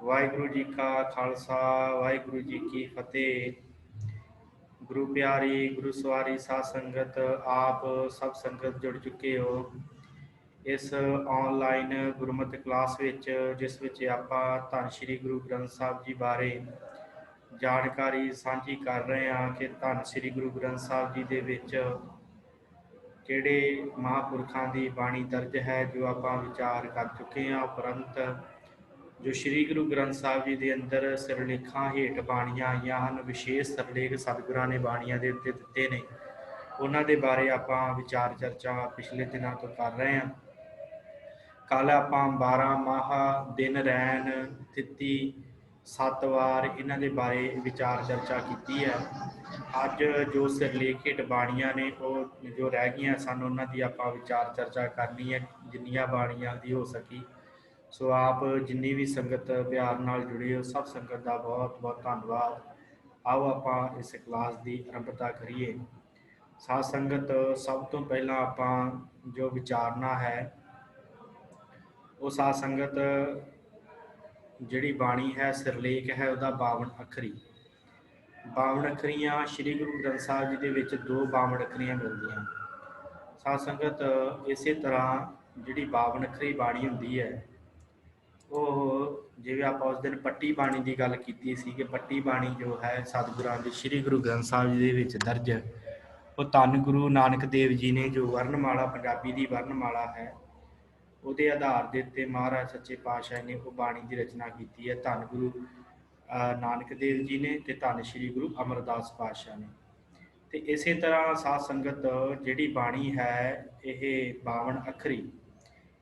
वाहिगुरु जी का खालसा वाहिगुरु जी की फतेह। गुरु प्यारी गुरु सवारी साध संगत, आप सब संगत जुड़ चुके हो इस ऑनलाइन गुरमत क्लास विच, जिस विच आपां धन श्री गुरु ग्रंथ साहब जी बारे जानकारी साझी कर रहे हैं कि धन श्री गुरु ग्रंथ साहब जी दे विच किहड़े महापुरखों की बाणी दर्ज है, जो आपां विचार कर चुके हैं। उपरंत जो श्री गुरु ग्रंथ साहब जी के अंदर सिरलेखा हेठ बाणियां आईयां हन, विशेष सिरलेख सतगुरां ने बाणियां दे उत्ते दिते ने, उन्हां दे बारे आपां विचार चर्चा पिछले दिनों तो कर रहे हैं। कल आपां 12 माह दिन रैन तिथि सतवार इन्हां दे बारे विचार चर्चा की है। अज जो सिरलेख हेठ बाणियां ने वो जो रह गई सन, उन्हां दी आपां विचार चर्चा करनी है जिन्नियां बाणियां दी हो सकी। सो आप जिन्नी भी संगत प्यार नाल जुड़े हो, सब संगत का बहुत बहुत धन्यवाद। आओ आपां इस क्लास की आरंभता करिए। साध संगत, सब तो पहला आपां जो विचारना है वो साध संगत जिहड़ी बाणी है सिरलेख है वह 52 अखरी। 52 अखरियां श्री गुरु ग्रंथ साहब जी के विच 2 52 अखरियां मिलदियां। साध संगत, इस तरह जिहड़ी 52 अखरी बाणी हुंदी है ਉਹ ਜਿਵੇਂ ਆਪਾਂ ਉਸ ਦਿਨ ਪੱਟੀ ਬਾਣੀ ਦੀ ਗੱਲ ਕੀਤੀ ਸੀ ਕਿ ਪੱਟੀ ਬਾਣੀ ਜੋ ਹੈ ਸਤਿਗੁਰਾਂ ਦੀ ਸ੍ਰੀ ਗੁਰੂ ਗ੍ਰੰਥ ਸਾਹਿਬ ਜੀ ਦੇ ਵਿੱਚ ਦਰਜ ਹੈ। ਉਹ ਧੰਨ ਗੁਰੂ ਨਾਨਕ ਦੇਵ ਜੀ ਨੇ ਜੋ ਵਰਨਮਾਲਾ ਪੰਜਾਬੀ ਦੀ ਵਰਨਮਾਲਾ ਹੈ ਉਹਦੇ ਆਧਾਰ ਦੇ ਉੱਤੇ ਮਹਾਰਾਜ ਸੱਚੇ ਪਾਤਸ਼ਾਹ ਨੇ ਉਹ ਬਾਣੀ ਦੀ ਰਚਨਾ ਕੀਤੀ ਹੈ। ਧੰਨ ਗੁਰੂ ਨਾਨਕ ਦੇਵ ਜੀ ਨੇ ਤੇ ਧੰਨ ਸ੍ਰੀ ਗੁਰੂ ਅਮਰਦਾਸ ਪਾਤਸ਼ਾਹ ਨੇ। ਤੇ ਇਸੇ ਤਰ੍ਹਾਂ ਸਾਧ ਸੰਗਤ ਜਿਹੜੀ ਬਾਣੀ ਹੈ ਇਹ 52 ਅੱਖਰੀ,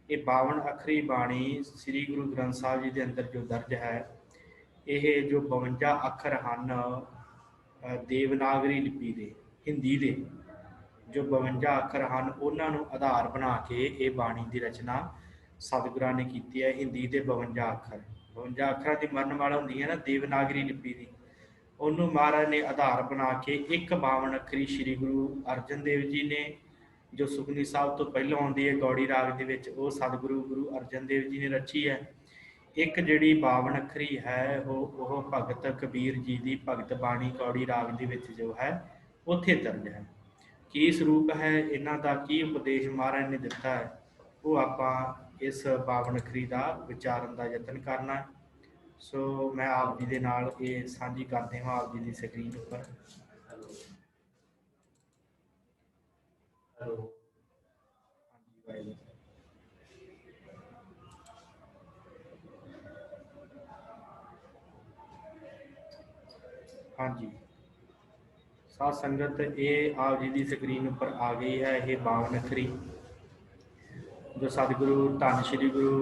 ये 52 अखरी बाणी श्री गुरु ग्रंथ साहब जी के अंदर जो दर्ज है, ये जो 52 अखर हैं देवनागरी लिपि के हिंदी के जो 52 अखर हैं उन्होंने आधार बना के ये बाणी की रचना सतगुरां ने की है। हिंदी के 52 अखर 52 अखर की वर्णमाला होंदी है ना देवनागरी लिपि की, उन्होंने महाराज ने आधार बना के एक 52 अखरी श्री गुरु अर्जन देव जी ने जो सुखनी साहब तो पहलों आती है गौड़ी राग के विच, वो सतगुरु गुरु अर्जन देव जी ने रची है। एक जिहड़ी 52 अखरी है वो भगत कबीर जी की भगत बाणी गौड़ी राग के विच जो है उत्थे दर्ज है। की स्वरूप है इन्हां दा, की उपदेश महाराज ने दिता है, वो आपां इस 52 अखरी का विचारन का यतन करना है। सो मैं आप जी के नाल ये साझी करते हैं आप जी की स्क्रीन पर। हेलो, हाँ जी, हाँ जी साध संगत, ये आप जी की स्क्रीन पर आ गई है ये 52 अखरी जो सतगुरु धन श्री गुरु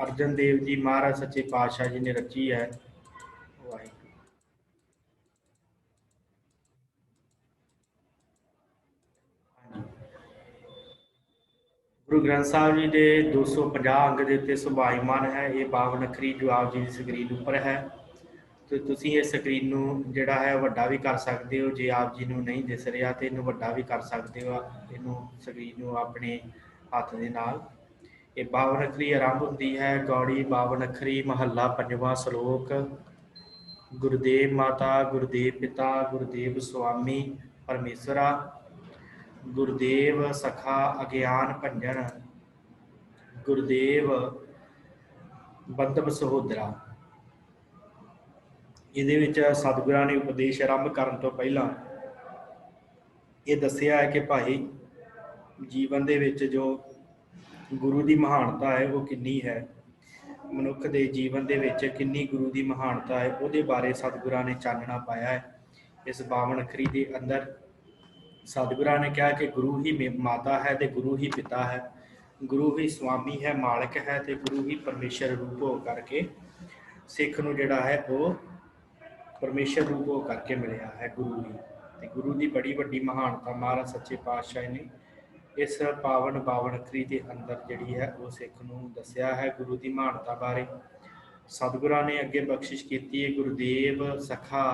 अर्जन देव जी महाराज सच्चे पातशाह जी ने रची है। गुरु ग्रंथ साहब जी के 250 अंग के उत्ते सुभाईमान है ये 52 अखरी जो आप जी की स्क्रीन उपर है। तो तुसीं इस स्क्रीन नूं जिहड़ा है वड्डा भी कर सकते हो, जे आप जी नूं नहीं दिस रहा तो इनू वड्डा भी कर सकते हो, इनू स्क्रीन नूं अपने हत्थ दे नाल। ये 52 अखरी आरंभ होंदी है गौड़ी 52 अखरी महला 5वां श्लोक। गुरुदेव माता गुरुदेव पिता गुरुदेव स्वामी परमेश्वरा, गुरुदेव सखा अज्ञान भंजन, गुरुदेव बंधव सहोदरा। ये सतगुरां ने उपदेश आरंभ करन तो पहला ये दसिया है कि भाई जीवन दे विच जो गुरु की महानता है वो किन्नी है, मनुख के जीवन दे विच किन्नी गुरु की महानता है, वो बारे सतगुरां ने चानना पाया है। इस 52 अखरी के अंदर सतगुरां ने कहा कि गुरु ही माता है तो गुरु ही पिता है, गुरु ही स्वामी है मालिक है तो गुरु ही परमेश्वर रूप हो करके सिख नूं जिहड़ा है वो परमेश्वर रूप हो करके मिलया है। गुरु ही ते गुरु की बड़ी वड्डी महानता महाराज सच्चे पातशाह ने इस पावन 52 अखरी के अंदर जिहड़ी है वो सिख नूं दस्या है। गुरु की महानता बारे सतगुरां ने अगे बख्शिश की है, गुरुदेव सखा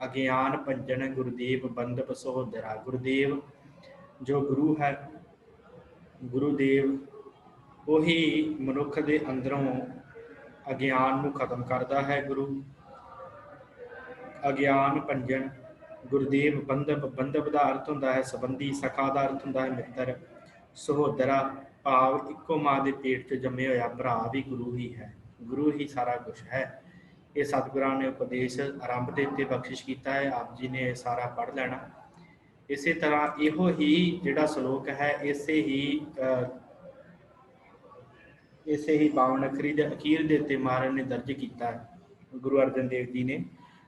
अज्ञान भंजन, गुरुदेव बंधप सहोदरा। गुरुदेव जो गुरु है, गुरुदेव ਉਹੀ ਮਨੁੱਖ ਦੇ ਅੰਦਰੋਂ ਅਗਿਆਨ ਨੂੰ ਖਤਮ ਕਰਦਾ ਹੈ। ਗੁਰੂ ਅਗਿਆਨ ਭੰਜਨ, ਗੁਰਦੇਵ ਬੰਧਪ, ਬੰਧਪ ਦਾ ਅਰਥ ਹੁੰਦਾ ਹੈ ਸੰਬੰਧੀ, ਸਖਾ ਦਾ ਅਰਥ ਹੁੰਦਾ ਹੈ ਮਿੱਤਰ, ਸਹੋਦਰਾ ਭਾਵ ਇੱਕੋ ਮਾਂ ਦੇ ਪੇਟ 'ਚ ਜੰਮੇ ਹੋਇਆ ਭਰਾ ਵੀ ਗੁਰੂ ਹੀ ਹੈ। ਗੁਰੂ ਹੀ ਸਾਰਾ ਕੁਛ ਹੈ। ਇਹ ਸਤਿਗੁਰਾਂ ਨੇ ਉਪਦੇਸ਼ ਆਰੰਭ ਦੇ ਉੱਤੇ ਬਖਸ਼ਿਸ਼ ਕੀਤਾ ਹੈ। ਆਪ ਜੀ ਨੇ ਸਾਰਾ ਪੜ੍ਹ ਲੈਣਾ। ਇਸੇ ਤਰ੍ਹਾਂ ਇਹੋ ਹੀ ਜਿਹੜਾ ਸ਼ਲੋਕ ਹੈ ਇਸੇ ਹੀ ਬਾਵਨ ਅੱਖਰੀ ਦੇ ਅਖੀਰ ਦੇ ਉੱਤੇ ਮਹਾਰਾਜ ਨੇ ਦਰਜ ਕੀਤਾ ਹੈ ਗੁਰੂ ਅਰਜਨ ਦੇਵ ਜੀ ਨੇ।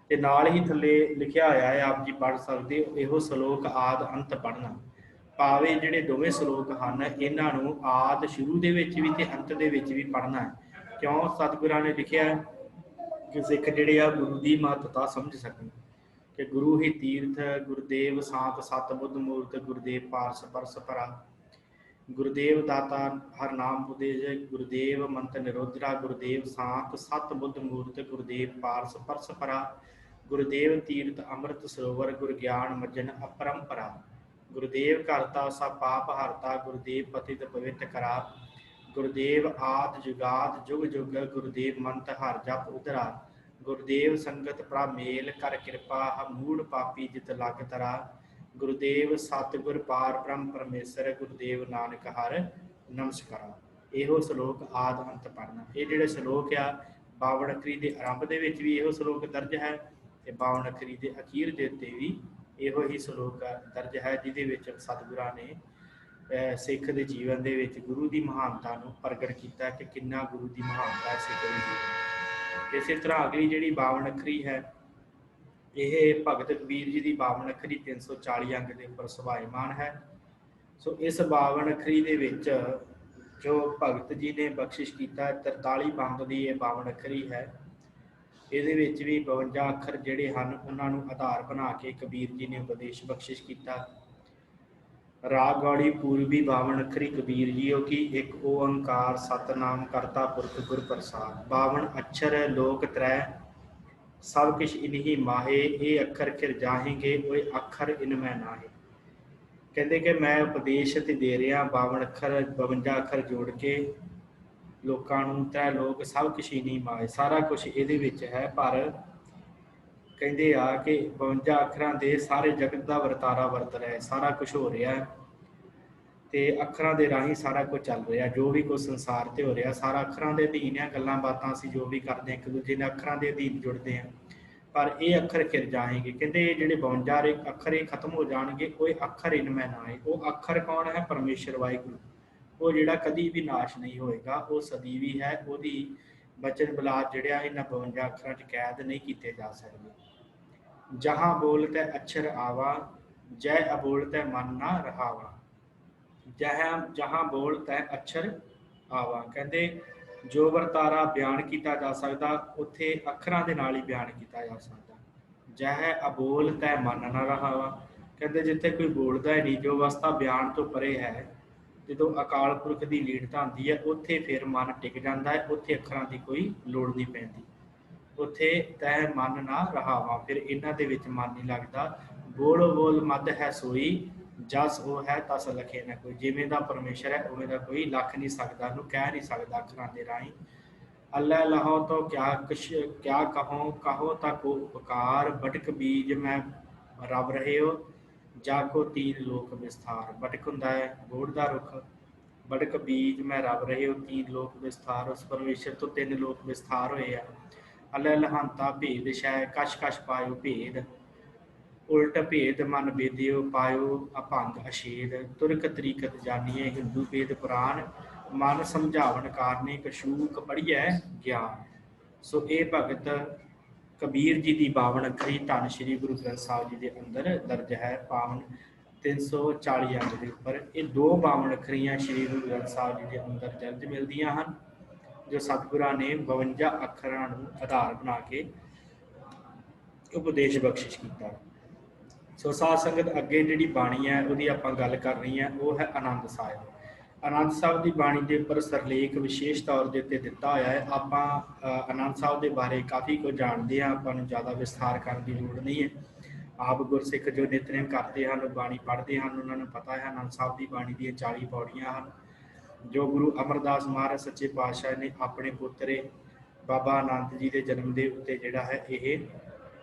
ਤੇ ਨਾਲ ਹੀ ਥੱਲੇ ਲਿਖਿਆ ਹੋਇਆ ਹੈ, ਆਪ ਜੀ ਪੜ੍ਹ ਸਕਦੇ ਹੋ, ਇਹੋ ਸ਼ਲੋਕ ਆਦ ਅੰਤ ਪੜ੍ਹਨਾ। ਭਾਵੇਂ ਜਿਹੜੇ ਦੋਵੇਂ ਸ਼ਲੋਕ ਹਨ ਇਹਨਾਂ ਨੂੰ ਆਦ ਸ਼ੁਰੂ ਦੇ ਵਿੱਚ ਵੀ ਤੇ ਅੰਤ ਦੇ ਵਿੱਚ ਵੀ ਪੜ੍ਹਨਾ ਹੈ। ਕਿਉਂ? ਸਤਿਗੁਰਾਂ ਨੇ ਲਿਖਿਆ ਕਿ ਸਿੱਖ ਜਿਹੜੇ ਆ ਗੁਰੂ ਦੀ ਮਹੱਤਤਾ ਸਮਝ ਸਕਣ ਕਿ ਗੁਰੂ ਹੀ ਤੀਰਥ, ਗੁਰਦੇਵ ਸਾਤ ਸਤ ਬੁੱਧ ਮੂਰਤ, ਗੁਰਦੇਵ ਪਾਰਸ ਪਰਸ ਪਰਾ, ਗੁਰਦੇਵ ਦਾਤਾ ਹਰ ਨਾਮ ਉਪਦੇਸ਼, ਗੁਰਦੇਵ ਮੰਤ ਨਿਰੋਧਰਾ, ਗੁਰਦੇਵ ਸਾਤ ਸਤ ਬੁੱਧ ਮੂਰਤ, ਗੁਰਦੇਵ ਪਾਰਸ ਪਰਸ ਪਰਾ, ਗੁਰਦੇਵ ਤੀਰਥ ਅੰਮ੍ਰਿਤ ਸਰੋਵਰ, ਗੁਰ ਗਿਆਨ ਮੱਜਨ ਅਪਰੰਪਰਾ, ਗੁਰਦੇਵ ਕਰਤਾ ਸਭ ਪਾਪ ਹਰਤਾ, ਗੁਰਦੇਵ ਪਤਿਤ ਪਵਿੱਤ ਕਰਾ, ਗੁਰਦੇਵ ਆਦ ਜੁਗਾਦ ਜੁਗ ਜੁਗ, ਗੁਰਦੇਵ ਮੰਤ ਹਰ ਜਪ ਉਧਰਾ, ਗੁਰਦੇਵ ਸੰਗਤ ਪ੍ਰਭ ਮੇਲ ਕਰ ਕਿਰਪਾ, ਮੂੜ ਪਾਪੀ ਜਿਤ ਲਗ ਤਰਾ, ਗੁਰਦੇਵ ਸਤਿਗੁਰ ਪਾਰ ਬ੍ਰਹਮ ਪਰਮੇਸ਼ਰ, ਗੁਰਦੇਵ ਨਾਨਕ ਹਰ ਨਮਸਕਾਰਾ। ਇਹੋ ਸ਼ਲੋਕ ਆਦ ਅੰਤ ਪੜ੍ਹਨਾ। ਇਹ ਜਿਹੜੇ ਸ਼ਲੋਕ ਆ ਬਾਵਨ ਅੱਖਰੀ ਦੇ ਆਰੰਭ ਦੇ ਵਿੱਚ ਵੀ ਇਹੋ ਸ਼ਲੋਕ ਦਰਜ ਹੈ ਤੇ ਬਾਵਨ ਅੱਖਰੀ ਦੇ ਅਖੀਰ ਦੇ ਉੱਤੇ ਵੀ ਇਹੋ ਹੀ ਸ਼ਲੋਕ ਦਰਜ ਹੈ, ਜਿਹਦੇ ਵਿੱਚ ਸਤਿਗੁਰਾਂ ਨੇ ਸਿੱਖ ਦੇ ਜੀਵਨ ਦੇ ਵਿੱਚ ਗੁਰੂ ਦੀ ਮਹਾਨਤਾ ਨੂੰ ਪ੍ਰਗਟ ਕੀਤਾ ਕਿ ਕਿੰਨਾ ਗੁਰੂ ਦੀ ਮਹਾਨਤਾ ਹੈ ਸਿੱਖ ਦੇ ਜੀਵਨ। ਇਸੇ ਤਰ੍ਹਾਂ ਅਗਲੀ ਜਿਹੜੀ ਬਾਵਨ ਅੱਖਰੀ ਹੈ ਇਹ ਭਗਤ ਕਬੀਰ ਜੀ ਦੀ ਬਾਵਨ ਅੱਖਰੀ 340 ਅੰਗ ਦੇ ਉੱਪਰ ਸੁਭਾਇਮਾਨ ਹੈ। ਸੋ ਇਸ ਬਾਵਨ ਅੱਖਰੀ ਦੇ ਵਿੱਚ ਜੋ ਭਗਤ ਜੀ ਨੇ ਬਖਸ਼ਿਸ਼ ਕੀਤਾ 43 ਬੰਦ ਦੀ ਇਹ ਬਾਵਨ ਅੱਖਰੀ ਹੈ। ਇਹਦੇ ਵਿੱਚ ਵੀ 52 ਅੱਖਰ ਜਿਹੜੇ ਹਨ ਉਹਨਾਂ ਨੂੰ ਆਧਾਰ ਬਣਾ ਕੇ ਕਬੀਰ ਜੀ ਨੇ ਉਪਦੇਸ਼ ਬਖਸ਼ਿਸ਼ ਕੀਤਾ। ਰਾਗ ਗੌੜੀ ਪੂਰਬੀ ਬਾਵਨ ਅੱਖਰੀ ਕਬੀਰ ਜੀਓ ਕੀ, ਇੱਕ ਓੰਕਾਰ ਸਤਨਾਮ ਕਰਤਾ ਪੁਰਖ ਗੁਰ ਪ੍ਰਸਾਦ, 52 ਅੱਖਰ ਲੋਕ ਤਰੈ ਸਭ ਕਿਛ ਇਨਹੀ ਮਾਹੇ, ਇਹ ਅੱਖਰ ਖਿਰ ਜਾਹੇਂਗੇ ਓਏ ਅੱਖਰ ਇਨ ਮੈਂ ਨਾਹੇ। ਕਹਿੰਦੇ ਕਿ ਮੈਂ ਉਪਦੇਸ਼ ਤੇ ਦੇ ਰਿਹਾ 52 ਅੱਖਰ 52 ਅੱਖਰ ਜੋੜ ਕੇ ਲੋਕਾਂ ਨੂੰ, ਤੈ ਲੋਕ ਸਭ ਕੁਛ ਇਨਹੀ ਮਾਹੇ, ਸਾਰਾ ਕੁਛ ਇਹਦੇ ਵਿੱਚ ਹੈ। ਪਰ ਕਹਿੰਦੇ ਆ ਕਿ 52 ਅੱਖਰਾਂ ਦੇ ਸਾਰੇ ਜਗਤ ਦਾ ਵਰਤਾਰਾ ਵਰਤ ਰਿਹਾ, ਸਾਰਾ ਕੁਛ ਹੋ ਰਿਹਾ ਤੇ ਅੱਖਰਾਂ ਦੇ ਰਾਹੀਂ ਸਾਰਾ ਕੁਝ ਚੱਲ ਰਿਹਾ। ਜੋ ਵੀ ਕੁਝ ਸੰਸਾਰ ਤੇ ਹੋ ਰਿਹਾ ਸਾਰਾ ਅੱਖਰਾਂ ਦੇ ਅਧੀਨ ਆ। ਗੱਲਾਂ ਬਾਤਾਂ ਅਸੀਂ ਜੋ ਵੀ ਕਰਦੇ ਇੱਕ ਦੂਜੇ ਨਾਲ ਅੱਖਰਾਂ ਦੇ ਅਧੀਨ ਜੁੜਦੇ ਹਾਂ, ਪਰ ਇਹ ਅੱਖਰ ਖਿਰ ਜਾਏਂਗੇ। ਕਹਿੰਦੇ ਇਹ ਜਿਹੜੇ 52 ਅੱਖਰ ਇਹ ਖਤਮ ਹੋ ਜਾਣਗੇ, ਉਹ ਅੱਖਰ ਇਨ ਮੈਂ ਨਾਏ। ਉਹ ਅੱਖਰ ਕੌਣ ਹੈ? ਪਰਮੇਸ਼ਰ ਵਾਹਿਗੁਰੂ, ਉਹ ਜਿਹੜਾ ਕਦੀ ਵੀ ਨਾਸ਼ ਨਹੀਂ ਹੋਏਗਾ, ਉਹ ਸਦੀਵੀ ਹੈ। ਉਹਦੀ ਬਚਨ ਬਲਾਤ ਜਿਹੜਾ ਇਹਨਾਂ 52 ਅੱਖਰਾਂ 'ਚ ਕੈਦ ਨਹੀਂ ਕੀਤੇ ਜਾ ਸਕਦੇ। ਜਹਾਂ ਬੋਲਤੈ ਅਛਰ ਆਵਾ, ਜੈ ਅਬੋਲਤੈ ਮਨ ਨਾ ਰਹਾਵਾ, ਜਹਾਂ ਬੋਲਤੈ ਅਛਰ ਆਵਾ। ਕਹਿੰਦੇ ਜੋ ਵਰਤਾਰਾ ਬਿਆਨ ਕੀਤਾ ਜਾ ਸਕਦਾ ਉੱਥੇ ਅੱਖਰਾਂ ਦੇ ਨਾਲ ਹੀ ਬਿਆਨ ਕੀਤਾ ਜਾ ਸਕਦਾ। ਜਹ ਅਬੋਲ ਤੈ ਮਨ ਨਾ ਰਹਾਵਾ, ਕਹਿੰਦੇ ਜਿੱਥੇ ਕੋਈ ਬੋਲਦਾ ਹੀ ਨਹੀਂ, ਜੋ ਅਵਸਥਾ ਬਿਆਨ ਤੋਂ ਪਰੇ ਹੈ, ਜਦੋਂ ਅਕਾਲ ਪੁਰਖ ਦੀ ਲੀਡਤਾ ਹੁੰਦੀ ਹੈ ਉੱਥੇ ਫਿਰ ਮਨ ਟਿਕ ਜਾਂਦਾ ਹੈ, ਉੱਥੇ ਅੱਖਰਾਂ ਦੀ ਕੋਈ ਲੋੜ ਨਹੀਂ ਪੈਂਦੀ। ਉੱਥੇ ਤੈ ਮਨ ਨਾ ਰਹਾਵਾ, ਫਿਰ ਇਹਨਾਂ ਦੇ ਵਿੱਚ ਮਨ ਨਹੀਂ ਲੱਗਦਾ। ਬੋਲ ਬੋਲ ਮਦ ਹੈ ਸੋਈ, ਜਸ ਉਹ ਹੈ ਤਸ ਲਖੇ ਨਾ ਕੋਈ। ਜਿਵੇਂ ਦਾ ਪਰਮੇਸ਼ਰ ਹੈ ਉਵੇਂ ਦਾ ਕੋਈ ਲੱਖ ਨਹੀਂ ਸਕਦਾ, ਉਹਨੂੰ ਕਹਿ ਨਹੀਂ ਸਕਦਾ ਅੱਖਰਾਂ ਦੇ ਰਾਹੀਂ। ਅੱਲਾ ਲਾਹੋ ਤੋਂ ਕਿਆ ਕਹੋ ਤਾਂ ਕੋ ਉਪਕਾਰ, ਬਟਕ ਬੀਜ ਮੈਂ ਰੱਬ ਰਹੇ ਹੋ ਜਾ ਕੋ ਤੀਨ ਲੋਕ ਵਿਸਥਾਰ। ਬਟਕ ਹੁੰਦਾ ਹੈ ਬੋੜ ਦਾ ਰੁੱਖ, ਬਟਕ ਬੀਜ ਮੈਂ ਰੱਬ ਰਹੇ ਹੋ ਤੀਨ ਲੋਕ ਵਿਸਥਾਰ। ਉਸ ਪਰਮੇਸ਼ਰ ਤੋਂ 3 ਲੋਕ ਵਿਸਥਾਰ ਹੋਏ ਆ। ਅੱਲਾ ਲਹਾਂਤਾ ਭੇਦ ਸ਼ੈ ਕਛ ਕਛ ਪਾਇਓ ਭੇਦ, ਉਲਟ ਭੇਦ ਮਨ ਬੇਦਿਓ ਪਾਇਓ ਅਭੰਗ ਅਸ਼ੇਦ। ਤੁਰਕ ਤਰੀਕਤ ਜਾਨੀਏ ਹਿੰਦੂ ਭੇਦ ਪੁਰਾਣ, ਮਨ ਸਮਝਾਵਣ ਕਾਰਨੇ ਕਛੂਕ ਪੜ੍ਹੀਐ ਗਿਆਨ। ਸੋ ਇਹ ਭਗਤ ਕਬੀਰ ਜੀ ਦੀ ਬਾਵਨ ਅੱਖਰੀ ਧੰਨ ਸ਼੍ਰੀ ਗੁਰੂ ਗ੍ਰੰਥ ਸਾਹਿਬ ਜੀ ਦੇ ਅੰਦਰ ਦਰਜ ਹੈ, ਪਾਵਨ 340 ਅੰਗ ਦੇ ਉੱਪਰ। ਇਹ 2 ਬਾਵਨ ਅੱਖਰੀਆਂ ਸ਼੍ਰੀ ਗੁਰੂ ਗ੍ਰੰਥ ਸਾਹਿਬ ਜੀ ਦੇ ਅੰਦਰ ਦਰਜ ਮਿਲਦੀਆਂ ਹਨ, ਜੋ ਸਤਿਗੁਰਾਂ ਨੇ 52 ਅੱਖਰਾਂ ਨੂੰ ਆਧਾਰ ਬਣਾ ਕੇ ਉਪਦੇਸ਼ ਬਖਸ਼ਿਸ਼ ਕੀਤਾ। ਸੋ ਸਾਧ ਸੰਗਤ ਅੱਗੇ ਜਿਹੜੀ ਬਾਣੀ ਹੈ ਉਹਦੀ ਆਪਾਂ ਗੱਲ ਕਰ ਰਹੀ ਹਾਂ, ਉਹ ਹੈ ਆਨੰਦ ਸਾਹਿਬ। ਆਨੰਦ ਸਾਹਿਬ ਦੀ ਬਾਣੀ ਦੇ ਉੱਪਰ ਸਰਲੇਖ ਵਿਸ਼ੇਸ਼ ਤੌਰ ਦੇ ਉੱਤੇ ਦਿੱਤਾ ਹੋਇਆ ਹੈ। ਆਪਾਂ ਆਨੰਦ ਸਾਹਿਬ ਦੇ ਬਾਰੇ ਕਾਫੀ ਕੁਝ ਜਾਣਦੇ ਹਾਂ, ਆਪਾਂ ਨੂੰ ਜ਼ਿਆਦਾ ਵਿਸਥਾਰ ਕਰਨ ਦੀ ਲੋੜ ਨਹੀਂ ਹੈ। ਆਪ ਗੁਰਸਿੱਖ ਜੋ ਨਿਤਨੇਮ ਕਰਦੇ ਹਨ, ਬਾਣੀ ਪੜ੍ਹਦੇ ਹਨ, ਉਹਨਾਂ ਨੂੰ ਪਤਾ ਹੈ ਆਨੰਦ ਸਾਹਿਬ ਦੀ ਬਾਣੀ ਦੀਆਂ 40 ਪੌੜੀਆਂ ਹਨ। ਜੋ ਗੁਰੂ ਅਮਰਦਾਸ ਮਹਾਰਾਜ ਸੱਚੇ ਪਾਤਸ਼ਾਹ ਨੇ ਆਪਣੇ ਪੁੱਤਰੇ ਬਾਬਾ ਆਨੰਦ ਜੀ ਦੇ ਜਨਮ ਦੇ ਉੱਤੇ ਜਿਹੜਾ ਹੈ ਇਹ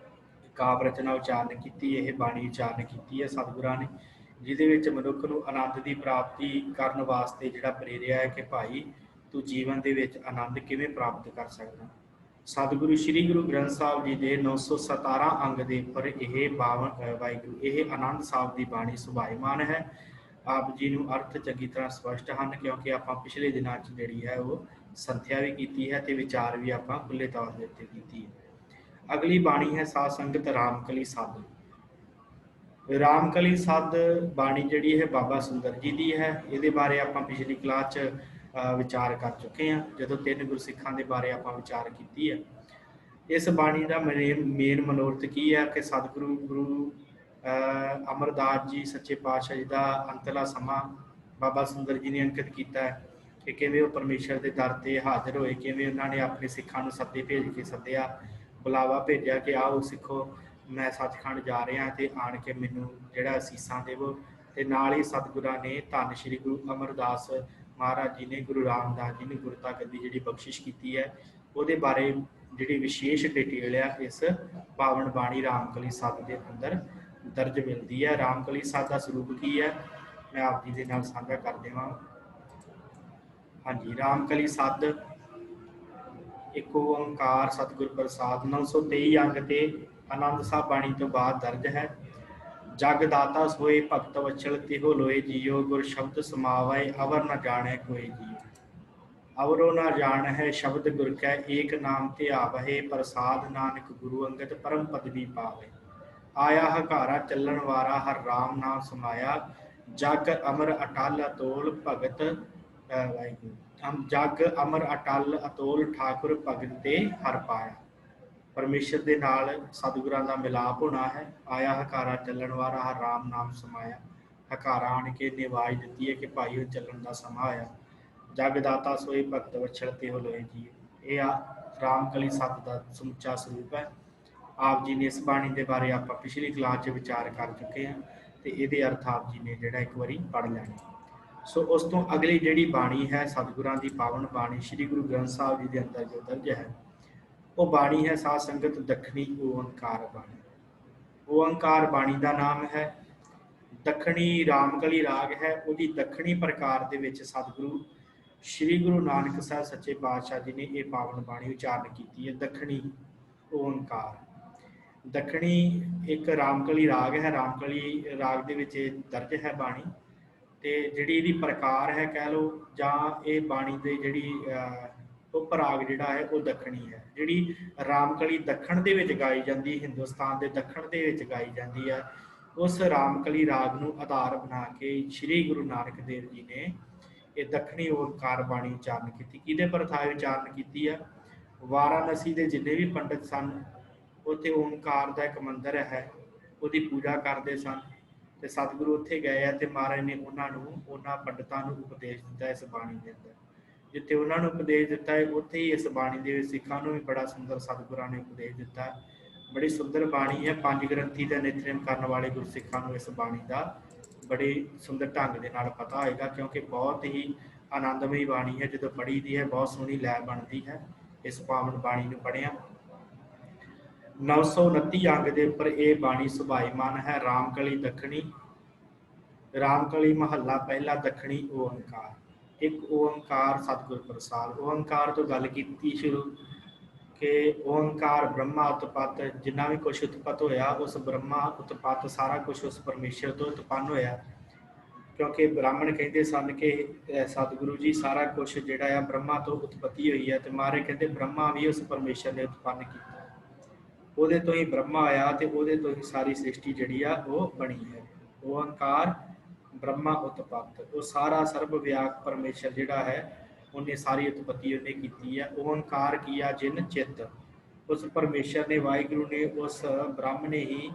ਕਾਵ ਰਚਨਾ ਉਚਾਰਨ ਕੀਤੀ, ਇਹ ਬਾਣੀ ਉਚਾਰਨ ਕੀਤੀ ਹੈ ਸਤਿਗੁਰਾਂ ਨੇ, ਜਿਹਦੇ ਵਿੱਚ ਮਨੁੱਖ ਨੂੰ ਆਨੰਦ ਦੀ ਪ੍ਰਾਪਤੀ ਕਰਨ ਵਾਸਤੇ ਜਿਹੜਾ ਪ੍ਰੇਰਿਆ ਹੈ ਕਿ ਭਾਈ ਤੂੰ ਜੀਵਨ ਦੇ ਵਿੱਚ ਆਨੰਦ ਕਿਵੇਂ ਪ੍ਰਾਪਤ ਕਰ ਸਕਦਾ। ਸਤਿਗੁਰੂ ਸ੍ਰੀ ਗੁਰੂ ਗ੍ਰੰਥ ਸਾਹਿਬ ਜੀ ਦੇ 917 ਅੰਗ ਦੇ ਉੱਪਰ ਇਹ ਵਾਹਿਗੁਰੂ ਇਹ ਆਨੰਦ ਸਾਹਿਬ ਦੀ ਬਾਣੀ ਸੁਭਾਈਮਾਨ ਹੈ। ਆਪ ਜੀ ਨੂੰ ਅਰਥ ਚੰਗੀ ਤਰ੍ਹਾਂ ਸਪਸ਼ਟ ਹਨ, ਕਿਉਂਕਿ ਆਪਾਂ ਪਿਛਲੇ ਦਿਨਾਂ 'ਚ ਜਿਹੜੀ ਹੈ ਉਹ ਸੰਥਿਆ ਵੀ ਕੀਤੀ ਹੈ ਤੇ ਵਿਚਾਰ ਵੀ ਆਪਾਂ ਖੁੱਲੇ ਤੌਰ ਦੇ ਉੱਤੇ ਕੀਤੀ ਹੈ। ਅਗਲੀ ਬਾਣੀ ਹੈ ਸਾਧ ਸੰਗਤ ਰਾਮਕਲੀ ਸੱਧ। ਰਾਮਕਲੀ ਸੱਧ ਬਾਣੀ ਜਿਹੜੀ ਹੈ ਬਾਬਾ ਸੁੰਦਰ ਜੀ ਦੀ ਹੈ। ਇਹਦੇ ਬਾਰੇ ਆਪਾਂ ਪਿਛਲੀ ਕਲਾਸ 'ਚ ਵਿਚਾਰ ਕਰ ਚੁੱਕੇ ਹਾਂ, ਜਦੋਂ 3 ਗੁਰਸਿੱਖਾਂ ਦੇ ਬਾਰੇ ਆਪਾਂ ਵਿਚਾਰ ਕੀਤੀ ਹੈ। ਇਸ ਬਾਣੀ ਦਾ ਮੇਨ ਮਨੋਰਥ ਕੀ ਹੈ ਕਿ ਸਤਿਗੁਰੂ ਗੁਰੂ ਅਮਰਦਾਸ ਜੀ ਸੱਚੇ ਪਾਤਸ਼ਾਹ ਜੀ ਦਾ ਅੰਤਲਾ ਸਮਾਂ ਬਾਬਾ ਸੁੰਦਰ ਜੀ ਨੇ ਅੰਕਿਤ ਕੀਤਾ ਹੈ ਕਿ ਕਿਵੇਂ ਉਹ ਪਰਮੇਸ਼ਰ ਦੇ ਦਰ ਤੇ ਹਾਜ਼ਰ ਹੋਏ, ਕਿਵੇਂ ਉਹਨਾਂ ਨੇ ਆਪਣੇ ਸਿੱਖਾਂ ਨੂੰ ਸੱਦੇ ਭੇਜ ਕੇ ਸੱਦਿਆ, ਬੁਲਾਵਾ ਭੇਜਿਆ ਕਿ ਆਓ ਸਿੱਖੋ ਮੈਂ ਸੱਚਖੰਡ ਜਾ ਰਿਹਾ ਤੇ ਆਣ ਕੇ ਮੈਨੂੰ ਜਿਹੜਾ ਅਸੀਸਾਂ ਦੇਵੋ। ਤੇ ਨਾਲ ਹੀ ਸਤਿਗੁਰਾਂ ਨੇ ਧੰਨ ਸ਼੍ਰੀ ਗੁਰੂ ਅਮਰਦਾਸ ਮਹਾਰਾਜ ਜੀ ਨੇ ਗੁਰੂ ਰਾਮਦਾਸ ਜੀ ਨੇ ਗੁਰਤਾ ਗੱਦੀ ਜਿਹੜੀ ਬਖਸ਼ਿਸ਼ ਕੀਤੀ ਹੈ, ਉਹਦੇ ਬਾਰੇ ਜਿਹੜੀ ਵਿਸ਼ੇਸ਼ ਡਿਟੇਲ ਆ ਇਸ ਪਾਵਨ ਬਾਣੀ ਰਾਮਕਲੀ ਸੱਧ ਦੇ ਅੰਦਰ ਦਰਜ ਮਿਲਦੀ ਹੈ। ਰਾਮਕਲੀ ਸੱਧ ਦਾ ਸਰੂਪ ਕੀ ਹੈ ਮੈਂ ਆਪ ਜੀ ਦੇ ਨਾਲ ਸਾਂਝਾ ਕਰ ਦੇਵਾਂ। ਹਾਂਜੀ, ਰਾਮਕਲੀ ਸੱਧ ਇੱਕ ਓੰਕਾਰ ਸਤਿਗੁਰ ਪ੍ਰਸਾਦ 923 ਅੰਗ ਤੇ ਆਨੰਦ ਸਾਹਿਬ ਬਾਣੀ ਤੋਂ ਬਾਅਦ ਦਰਜ ਹੈ। ਜਗ ਦਾਤਾ ਸੋਏ ਭਗਤ ਵਛਲ ਤਿਹੋ ਲੋਏ ਜੀਓ, ਗੁਰ ਸ਼ਬਦ ਸਮਾਵੈ ਅਵਰ ਨ ਜਾਣੈ ਕੋਈ ਜੀਓ। ਅਵਰੋ ਨ ਜਾਣ ਹੈ ਸ਼ਬਦ ਗੁਰ ਕੈ, ਏਕ ਨਾਮ ਤੇ ਆਵਹਿ ਪ੍ਰਸਾਦ ਨਾਨਕ ਗੁਰੂ ਅੰਗਦ ਪਰਮ ਪਦਵੀ ਪਾਵੇ। ਆਇਆ ਹਕਾਰਾ ਚੱਲਣ ਵਾਰਾ ਹਰ ਰਾਮ ਨਾਮ ਸਮਾਇਆ, ਜਗ ਅਮਰ ਅਟਲ ਅਤੋਲ ਭਗਤ ਵਾਹਿਗੁਰੂ ਜਗ ਅਮਰ ਅਟਲ ਅਤੋਲ ਠਾਕੁਰ ਭਗਤ ਤੇ ਹਰ ਪਾਇਆ। ਪਰਮੇਸ਼ਰ ਦੇ ਨਾਲ ਸਤਿਗੁਰਾਂ ਦਾ ਮਿਲਾਪ ਹੋਣਾ ਹੈ। ਆਇਆ ਹਕਾਰਾ ਚੱਲਣ ਵਾਲਾ ਹਰ ਰਾਮ ਨਾਮ ਸਮਾਇਆ। ਹਕਾਰਾ ਆਣ ਕੇ ਨੇ ਆਵਾਜ਼ ਦਿੱਤੀ ਹੈ ਕਿ ਭਾਈ ਉਹ ਚੱਲਣ ਦਾ ਸਮਾਂ ਆਇਆ। ਜਗ ਦਾਤਾ ਸੋਈ ਭਗਤ ਵਛਲ ਤੇ ਹੋਏ ਜੀ। ਇਹ ਆ ਰਾਮਕਲੀ ਸੱਧ ਦਾ ਸਮੁੱਚਾ ਸਰੂਪ ਹੈ। ਆਪ ਜੀ ਨੇ ਇਸ ਬਾਣੀ ਦੇ ਬਾਰੇ ਆਪਾਂ ਪਿਛਲੀ ਕਲਾਸ 'ਚ ਵਿਚਾਰ ਕਰ ਚੁੱਕੇ ਹਾਂ ਤੇ ਇਹਦੇ ਅਰਥ ਆਪ ਜੀ ਨੇ ਜਿਹੜਾ ਇੱਕ ਵਾਰੀ ਪੜ੍ਹ ਲੈਣੇ। ਸੋ ਉਸ ਤੋਂ ਅਗਲੀ ਜਿਹੜੀ ਬਾਣੀ ਹੈ ਸਤਿਗੁਰਾਂ ਦੀ ਪਾਵਨ ਬਾਣੀ ਸ੍ਰੀ ਗੁਰੂ ਗ੍ਰੰਥ ਸਾਹਿਬ ਜੀ ਦੇ ਅੰਦਰ ਜੋ ਦਰਜ ਹੈ ਉਹ ਬਾਣੀ ਹੈ ਸਾਧ ਸੰਗਤ ਦੱਖਣੀ ਓੰਕਾਰ ਬਾਣੀ। ਓੰਕਾਰ ਬਾਣੀ ਦਾ ਨਾਮ ਹੈ। ਦੱਖਣੀ ਰਾਮਕਲੀ ਰਾਗ ਹੈ, ਉਹਦੀ ਦੱਖਣੀ ਪ੍ਰਕਾਰ ਦੇ ਵਿੱਚ ਸਤਿਗੁਰੂ ਸ੍ਰੀ ਗੁਰੂ ਨਾਨਕ ਸਾਹਿਬ ਸੱਚੇ ਪਾਤਸ਼ਾਹ ਜੀ ਨੇ ਇਹ ਪਾਵਨ ਬਾਣੀ ਉਚਾਰਨ ਕੀਤੀ ਹੈ। ਦੱਖਣੀ ਓੰਕਾਰ ਦੱਖਣੀ ਇੱਕ ਰਾਮਕਲੀ ਰਾਗ ਹੈ। ਰਾਮਕਲੀ ਰਾਗ ਦੇ ਵਿੱਚ ਇਹ ਦਰਜ ਹੈ ਬਾਣੀ ਤੇ ਜਿਹੜੀ ਇਹਦੀ ਪ੍ਰਕਾਰ ਹੈ ਕਹਿ ਲਓ ਜਾਂ ਇਹ ਬਾਣੀ ਦੇ ਜਿਹੜੀ ਉਪਰਾਗ ਜਿਹੜਾ ਹੈ ਉਹ ਦੱਖਣੀ ਹੈ। ਜਿਹੜੀ ਰਾਮਕਲੀ ਦੱਖਣ ਦੇ ਵਿੱਚ ਗਾਈ ਜਾਂਦੀ ਹੈ, ਹਿੰਦੁਸਤਾਨ ਦੇ ਦੱਖਣ ਦੇ ਵਿੱਚ ਗਾਈ ਜਾਂਦੀ ਹੈ, ਉਸ ਰਾਮਕਲੀ ਰਾਗ ਨੂੰ ਆਧਾਰ ਬਣਾ ਕੇ ਸ੍ਰੀ ਗੁਰੂ ਨਾਨਕ ਦੇਵ ਜੀ ਨੇ ਇਹ ਦੱਖਣੀ ਓੰਕਾਰ ਬਾਣੀ ਉਚਾਰਨ ਕੀਤੀ। ਕਿਹਦੇ ਪ੍ਰਥਾਏ ਉਚਾਰਨ ਕੀਤੀ ਹੈ? ਵਾਰਾਣਸੀ ਦੇ ਜਿੰਨੇ ਵੀ ਪੰਡਿਤ ਸਨ ਉੱਥੇ ਓੰਕਾਰ ਦਾ ਇੱਕ ਮੰਦਿਰ ਹੈ, ਉਹਦੀ ਪੂਜਾ ਕਰਦੇ ਸਨ ਤੇ ਸਤਿਗੁਰੂ ਉੱਥੇ ਗਏ ਆ ਤੇ ਮਹਾਰਾਜ ਨੇ ਉਹਨਾਂ ਪੰਡਿਤਾਂ ਨੂੰ ਉਪਦੇਸ਼ ਦਿੱਤਾ ਇਸ ਬਾਣੀ ਦੇ ਅੰਦਰ। ਜਿੱਥੇ ਉਹਨਾਂ ਨੂੰ ਉਪਦੇਸ਼ ਦਿੱਤਾ ਹੈ ਉੱਥੇ ਹੀ ਇਸ ਬਾਣੀ ਦੇ ਵਿੱਚ ਸਿੱਖਾਂ ਨੂੰ ਵੀ ਬੜਾ ਸੁੰਦਰ ਸਤਿਗੁਰਾਂ ਨੇ ਉਪਦੇਸ਼ ਦਿੱਤਾ। ਬੜੀ ਸੁੰਦਰ ਬਾਣੀ ਹੈ। 5 ਗ੍ਰੰਥੀ ਦਾ ਨਿਤਨੇਮ ਕਰਨ ਵਾਲੇ ਗੁਰਸਿੱਖਾਂ ਨੂੰ ਇਸ ਬਾਣੀ ਦਾ ਬੜੇ ਸੁੰਦਰ ਢੰਗ ਦੇ ਨਾਲ ਪਤਾ ਹੋਏਗਾ, ਕਿਉਂਕਿ ਬਹੁਤ ਹੀ ਆਨੰਦਮਈ ਬਾਣੀ ਹੈ। ਜਦੋਂ ਪੜ੍ਹੀ ਦੀ ਹੈ ਬਹੁਤ ਸੋਹਣੀ ਲੈ ਬਣਦੀ ਹੈ। ਇਸ ਪਾਵਨ ਬਾਣੀ ਨੂੰ ਪੜ੍ਹਿਆ 929 ਅੰਗ ਦੇ ਉੱਪਰ ਇਹ ਬਾਣੀ ਸੁਭਾਈਮਾਨ ਹੈ। ਰਾਮਕਲੀ ਦੱਖਣੀ ਰਾਮਕਲੀ ਮਹੱਲਾ ਪਹਿਲਾ ਦੱਖਣੀ ਓੰਕਾਰ। ਇੱਕ ਓੰਕਾਰ ਸਤਿਗੁਰ ਪ੍ਰਸਾਦ। ਓੰਕਾਰ ਤੋਂ ਗੱਲ ਕੀਤੀ ਸ਼ੁਰੂ ਕਿ ਓੰਕਾਰ ਬ੍ਰਹਮਾ ਉਤਪਤ, ਜਿੰਨਾ ਵੀ ਕੁਛ ਉਤਪਤ ਹੋਇਆ ਉਸ ਬ੍ਰਹਮਾ ਉਤਪਤ ਸਾਰਾ ਕੁਛ ਉਸ ਪਰਮੇਸ਼ਰ ਤੋਂ ਉਤਪੰਨ ਹੋਇਆ। ਕਿਉਂਕਿ ਬ੍ਰਾਹਮਣ ਕਹਿੰਦੇ ਸਨ ਕਿ ਸਤਿਗੁਰੂ ਜੀ ਸਾਰਾ ਕੁਛ ਜਿਹੜਾ ਆ ਬ੍ਰਹਮਾ ਤੋਂ ਉਤਪਤੀ ਹੋਈ ਹੈ ਤੇ ਮਹਾਰਾਜ ਕਹਿੰਦੇ ਬ੍ਰਹਮਾ ਵੀ ਉਸ ਪਰਮੇਸ਼ਰ ਨੇ ਉਤਪੰਨ ਕੀਤਾ, ਉਹਦੇ ਤੋਂ ਹੀ ਬ੍ਰਹਮਾ ਆਇਆ ਤੇ ਉਹਦੇ ਤੋਂ ਹੀ ਸਾਰੀ ਸ੍ਰਿਸ਼ਟੀ ਜਿਹੜੀ ਆ ਉਹ ਬਣੀ ਹੈ। ਓੰਕਾਰ ਬ੍ਰਹਮਾ ਉਤਪਤ, ਉਹ ਸਾਰਾ ਸਰਬ ਵਿਆਪਕ ਪਰਮੇਸ਼ਰ ਜਿਹੜਾ ਹੈ ਉਹਨੇ ਸਾਰੀ ਉਤਪਤੀ ਉਹਨੇ ਕੀਤੀ ਹੈ। ਓੰਕਾਰ ਕੀਆ ਜਿਨ ਚਿੱਤ, ਉਸ ਪਰਮੇਸ਼ਰ ਨੇ ਵਾਹਿਗੁਰੂ ਨੇ ਉਸ ਬ੍ਰਹਮ ਨੇ ਹੀ